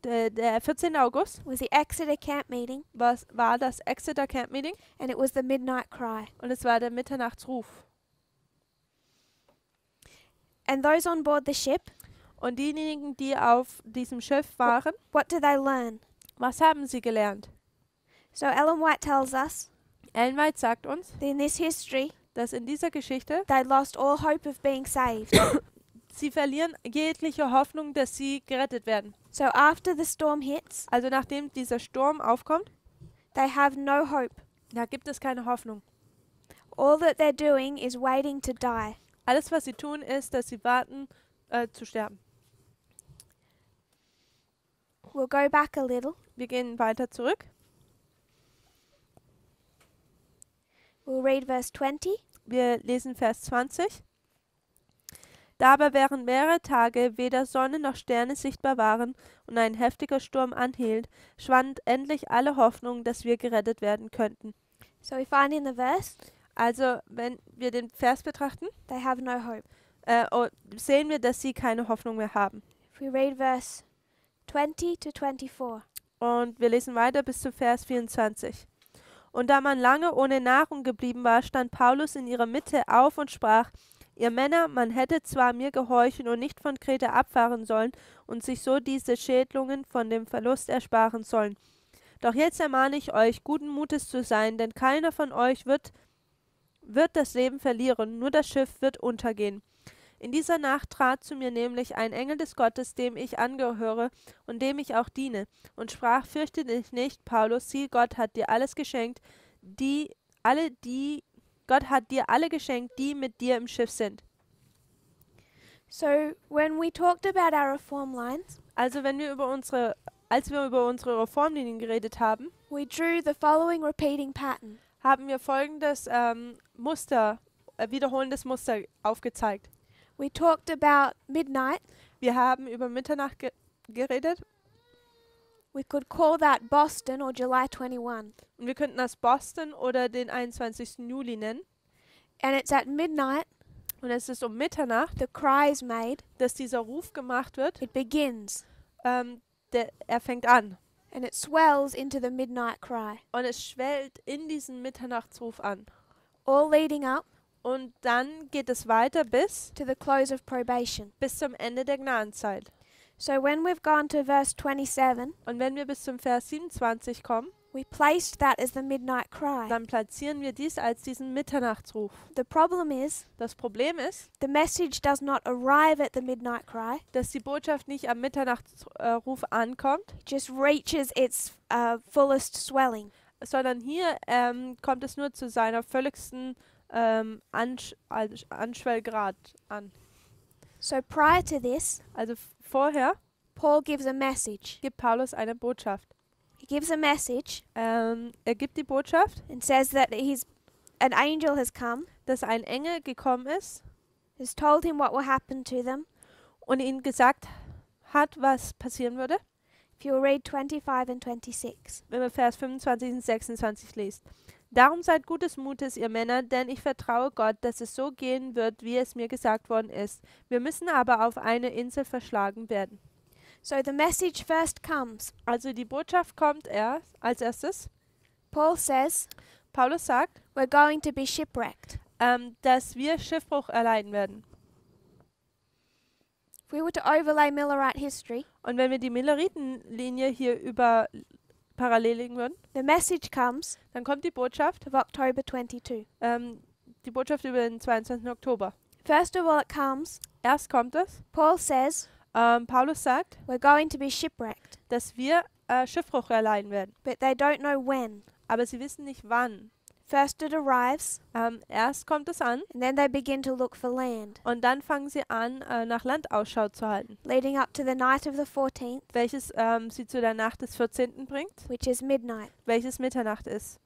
Der 14. August was the Exeter camp meeting, war das Exeter Camp Meeting and it was the midnight cry. und es war der Mitternachtsruf. And those on board the ship, Und diejenigen, die auf diesem Schiff waren, what do they learn? was haben sie gelernt? So Ellen White tells us Ellen White sagt uns, that in this history, dass in dieser Geschichte they lost all hope of being saved. sie verlieren jegliche Hoffnung, dass sie gerettet werden. So after the storm hits, Also nachdem dieser Sturm aufkommt, they have no hope. da gibt es keine Hoffnung. All that they're doing is waiting to die. Alles, was sie tun, ist, dass sie warten, zu sterben. We'll go back a little. Wir gehen weiter zurück. We'll read verse 20. Wir lesen Vers 20. Da aber während mehrerer Tage weder Sonne noch Sterne sichtbar waren und ein heftiger Sturm anhielt, schwand endlich alle Hoffnung, dass wir gerettet werden könnten. So we find in the verse, Also, wenn wir den Vers betrachten, they have no hope. sehen wir, dass sie keine Hoffnung mehr haben. If we read verse 20 to 24. Und wir lesen weiter bis zu Vers 24. Und da man lange ohne Nahrung geblieben war, stand Paulus in ihrer Mitte auf und sprach: Ihr Männer, man hätte zwar mir gehorchen und nicht von Kreta abfahren sollen und sich so diese Schädlungen von dem Verlust ersparen sollen. Doch jetzt ermahne ich euch, guten Mutes zu sein, denn keiner von euch wird das Leben verlieren, nur das Schiff wird untergehen. In dieser Nacht trat zu mir nämlich ein Engel des Gottes, dem ich angehöre und dem ich auch diene, und sprach: Fürchte dich nicht, Paulus, sieh, Gott hat dir alles geschenkt, Gott hat dir alle geschenkt, die mit dir im Schiff sind. So when we talked about our reform lines, Also als wir über unsere Reformlinien geredet haben, we drew the following repeating pattern. haben wir folgendes wiederholendes Muster aufgezeigt. We talked about midnight. Wir haben über Mitternacht geredet We could call that Boston or July 21. und wir könnten das Boston oder den 21. Juli nennen. And it's at midnight Und es ist um Mitternacht, the cry is made. dass dieser Ruf gemacht wird. It begins. Er fängt an And it swells into the midnight cry. und es schwellt in diesen Mitternachtsruf an. All leading up Und dann geht es weiter bis to the close of probation. zum Ende der Gnadenzeit. So when we've gone to verse 27, Und wenn wir bis zum Vers 27 kommen, we placed that as the midnight cry. dann platzieren wir dies als diesen Mitternachtsruf. The problem is, Das Problem ist, the message does not arrive at the midnight cry. dass die Botschaft nicht am Mitternachtsruf ankommt, It just reaches its fullest swelling. sondern hier kommt es nur zu seiner völligsten Anschwellgrad an. So prior to this, Also vorher Paul gives a message. gibt Paulus eine Botschaft. He gives a message Er gibt die Botschaft, and says that an angel has come, dass ein Engel gekommen ist has told him what will happen to them. und ihm gesagt hat, was passieren würde, If you'll read 25 and 26. wenn man Vers 25 und 26 liest. Darum seid gutes Mutes, ihr Männer, denn ich vertraue Gott, dass es so gehen wird, wie es mir gesagt worden ist. Wir müssen aber auf eine Insel verschlagen werden. So the message first comes. Also die Botschaft kommt als erstes. Paul says, Paulus sagt, we're going to be shipwrecked. dass wir Schiffbruch erleiden werden. If we were to overlay Millerite history, Und wenn wir die Milleritenlinie hier parallel legen würden, the message comes dann kommt die Botschaft, of October 22. die Botschaft über den 22. Oktober. First of all, it comes, Erst kommt es, Paul says, Paulus sagt, we're going to be shipwrecked, dass wir Schiffbruch erleiden werden. but they don't know when. Aber sie wissen nicht wann. First it arrives, Erst kommt es an and then they begin to look for land, und dann fangen sie an, nach Land Ausschau zu halten, leading up to the night of the 14th, welches sie zu der Nacht des 14. bringt, which is midnight. welches Mitternacht ist.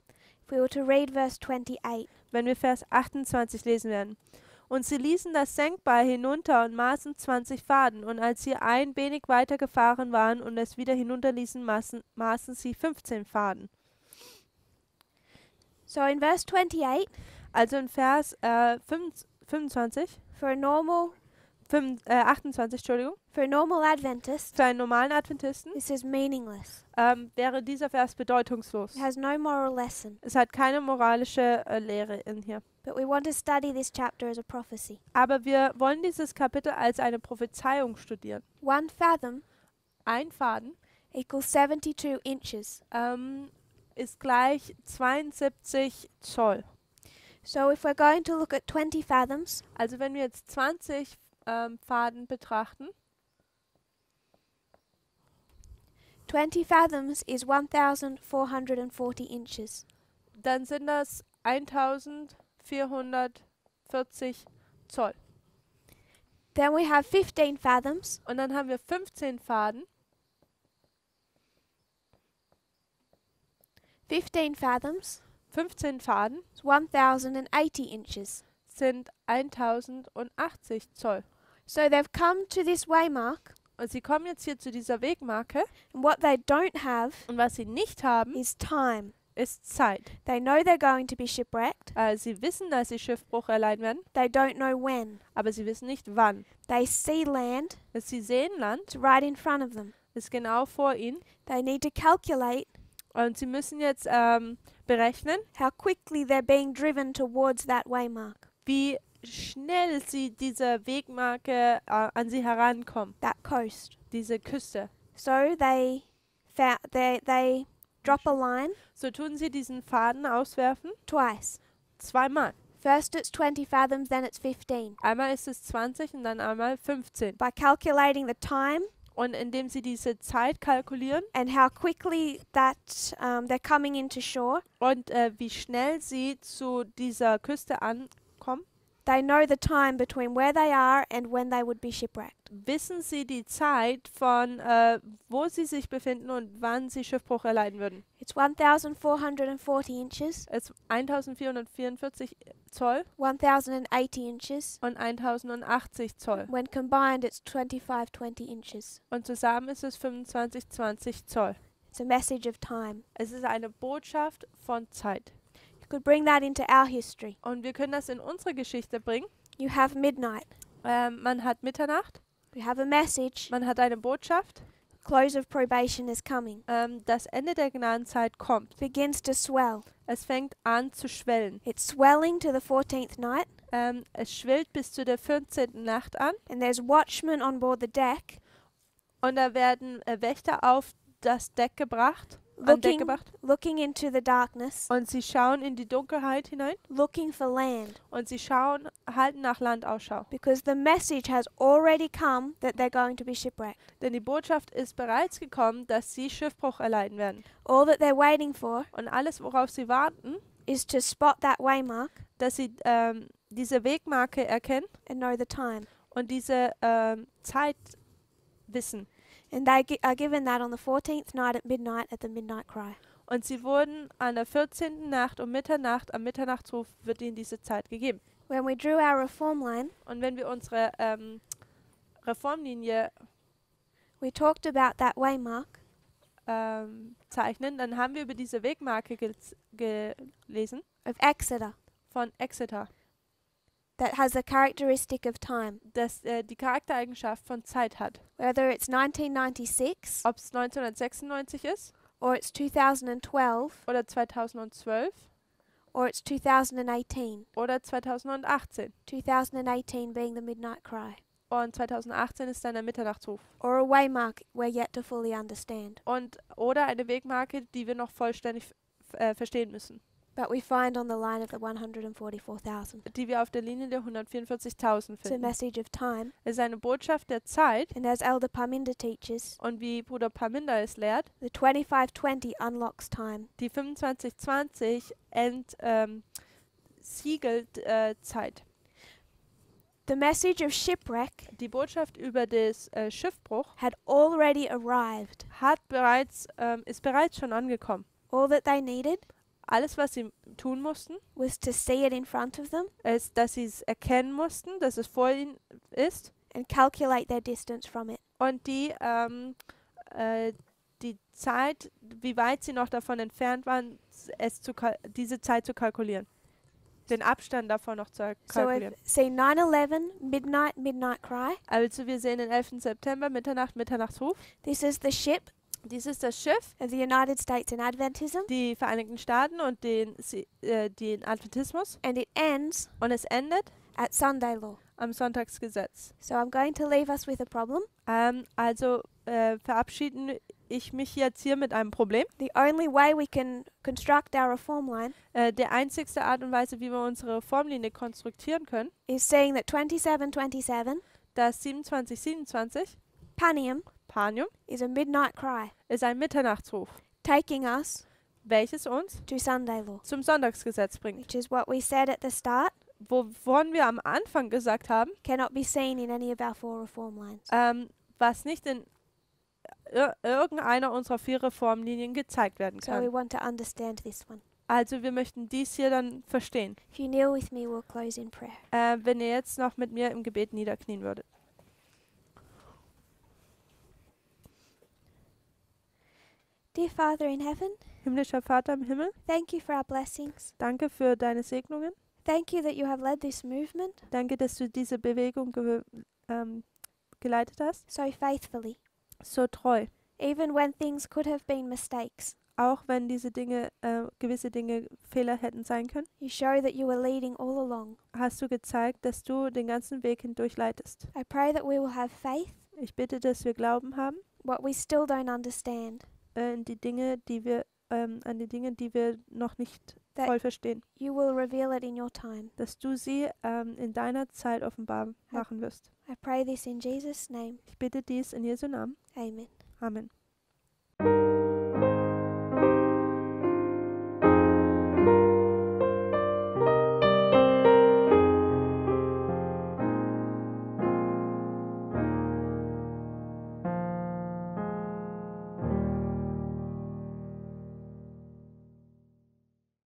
If we were to read verse 28, Wenn wir Vers 28 lesen werden. Und sie ließen das Senkbeil hinunter und maßen 20 Faden, und als sie ein wenig weiter gefahren waren und es wieder hinunterließen, maßen sie 15 Faden. so in verse 28, Also in Vers 25, For a normal 28, Entschuldigung, for a normal Adventist, für einen normalen Adventisten this is meaningless. wäre dieser Vers bedeutungslos. It has no moral lesson. Es hat keine moralische Lehre in hier. But we want to study this chapter as a prophecy. Aber wir wollen dieses Kapitel als eine Prophezeiung studieren. 1 fathom Ein Faden equals 72 inches. ist gleich 72 Zoll. So if we're going to look at 20 fathoms, Also wenn wir jetzt 20 Faden betrachten, 20 fathoms is 1,440 inches. dann sind das 1440 Zoll. Then we have 15 fathoms, Und dann haben wir 15 Faden. 15 fathoms 15 Faden is 1,080 inches. sind 1080 Zoll. So they've come to this waymark, Und sie kommen jetzt hier zu dieser Wegmarke. and what they don't have Und was sie nicht haben, is time. ist Zeit. They know they're going to be shipwrecked. Sie wissen, dass sie Schiffbruch erleiden werden, They don't know when. aber sie wissen nicht wann. They see land. Sie sehen Land, It's right in front of them. ist genau vor ihnen. They need to calculate Und sie müssen jetzt berechnen, how quickly they're being driven towards that waymark, wie schnell sie diese Wegmarke an sie herankommen, that coast. diese Küste. So they drop a line So tun sie diesen Faden auswerfen, twice. zweimal. First it's 20 fathoms, then it's 15. Einmal ist es 20 und dann einmal 15. By calculating the time Und indem sie diese Zeit kalkulieren and how quickly that they're coming into shore, und wie schnell sie zu dieser Küste ankommen, they know the time between where they are and when they would be shipwrecked. wissen sie die Zeit von wo sie sich befinden und wann sie Schiffbruch erleiden würden. It's 1,440 inches, Es ist 1444 Zoll 1,080 inches. und 1080 Zoll. When combined, it's 2520 inches. Und zusammen ist es 25-20 Zoll. It's a message of time. Es ist eine Botschaft von Zeit. You could bring that into our history. Und wir können das in unsere Geschichte bringen. You have midnight. Man hat Mitternacht, We have a message. man hat eine Botschaft. Close of probation is coming. Das Ende der Gnadenzeit kommt. Begins to swell. Es fängt an zu schwellen. It's swelling to the 14th night, Es schwillt bis zu der 14. Nacht an. and there's watchmen on board the deck Und da werden Wächter auf das Deck gebracht, an Deck looking, gebracht. looking into the darkness, Und sie schauen in die Dunkelheit hinein. looking for land, Und sie halten nach Land Ausschau. because the message has already come that they're going to be shipwrecked. Denn die Botschaft ist bereits gekommen, dass sie Schiffbruch erleiden werden. All that they're waiting for Und alles, worauf sie warten, is to spot that waymark dass sie diese Wegmarke erkennen and know the time. und diese Zeit wissen. And they are given that on the 14th night at midnight at the midnight cry. Und sie wurden an der 14. Nacht um Mitternacht, am Mitternachtsruf wird ihnen diese Zeit gegeben. When we drew our reform line, Und wenn wir unsere Reformlinie we talked about that waymark zeichnen, dann haben wir über diese Wegmarke gelesen of Exeter von Exeter, that has the characteristic of time. das die Charaktereigenschaft von Zeit hat. Whether it's 1996 Ob es 1996 ist or it's 2012 oder 2012 or it's 2018. oder 2018. 2018 being the midnight cry. Und 2018 ist dann der Mitternachtsruf. Or a waymark we're yet to fully understand. Oder eine Wegmarke, die wir noch vollständig verstehen müssen. But we find on the line of the 144,000. Die wir auf der Linie der 144.000 It's a finden. message of time. Es ist eine Botschaft der Zeit. And as Elder Parminder teaches, Und wie Bruder Parminder es lehrt, the 2520 unlocks time. die 2520 siegelt Zeit. The message of shipwreck Die Botschaft über das Schiffbruch had already arrived. ist bereits schon angekommen. All that they needed Alles, was sie tun mussten, was to see it in front of them ist, dass sie es erkennen mussten, dass es vor ihnen ist and calculate their distance from it. und die Zeit, wie weit sie noch davon entfernt waren, diese Zeit zu kalkulieren. den Abstand davon noch zu So we've kalkulieren. seen 9/11, midnight, midnight cry. Also wir sehen den 11. September, Mitternacht, Mitternachtsruf. This is the ship Dies ist das Schiff, of the United States in Adventism, die Vereinigten Staaten und den Adventismus. and it ends Und es endet at Sunday law. am Sonntagsgesetz. So I'm going to leave us with a problem. Also verabschieden ich mich jetzt hier mit einem Problem. The only way we can construct our reform line Der einzigste Art und Weise, wie wir unsere Reformlinie konstruieren können, is seeing that 27:27, das 2727, Panium, Panium, is a midnight cry, ist ein Mitternachtsruf, taking us welches uns to Sunday law, zum Sonntagsgesetz bringt. which is what we said at the start, Wovon wir am Anfang gesagt haben, cannot be seen in any of our 4 reform lines. was nicht in irgendeiner unserer 4 Reformlinien gezeigt werden So we kann. want to understand this one. Also wir möchten dies hier dann verstehen. If you kneel with me, we'll close in prayer. Wenn ihr jetzt noch mit mir im Gebet niederknien würdet. Dear Father in heaven, Himmlischer Vater im Himmel, thank you for our blessings. danke für deine Segnungen. Thank you that you have led this movement Danke, dass du diese Bewegung geleitet hast. so faithfully, So treu. even when things could have been mistakes. Auch wenn diese Dinge, gewisse Dinge Fehler hätten sein können, You show that you were leading all along. hast du gezeigt, dass du den ganzen Weg hindurch leitest. I pray that we will have faith, Ich bitte, dass wir Glauben haben what we still don't understand, an die Dinge, die wir noch nicht That- voll verstehen. you will reveal it in your time. Dass du sie in deiner Zeit offenbar machen wirst. I pray this in Jesus' name. Ich bitte dies in Jesu Namen. Amen. Amen.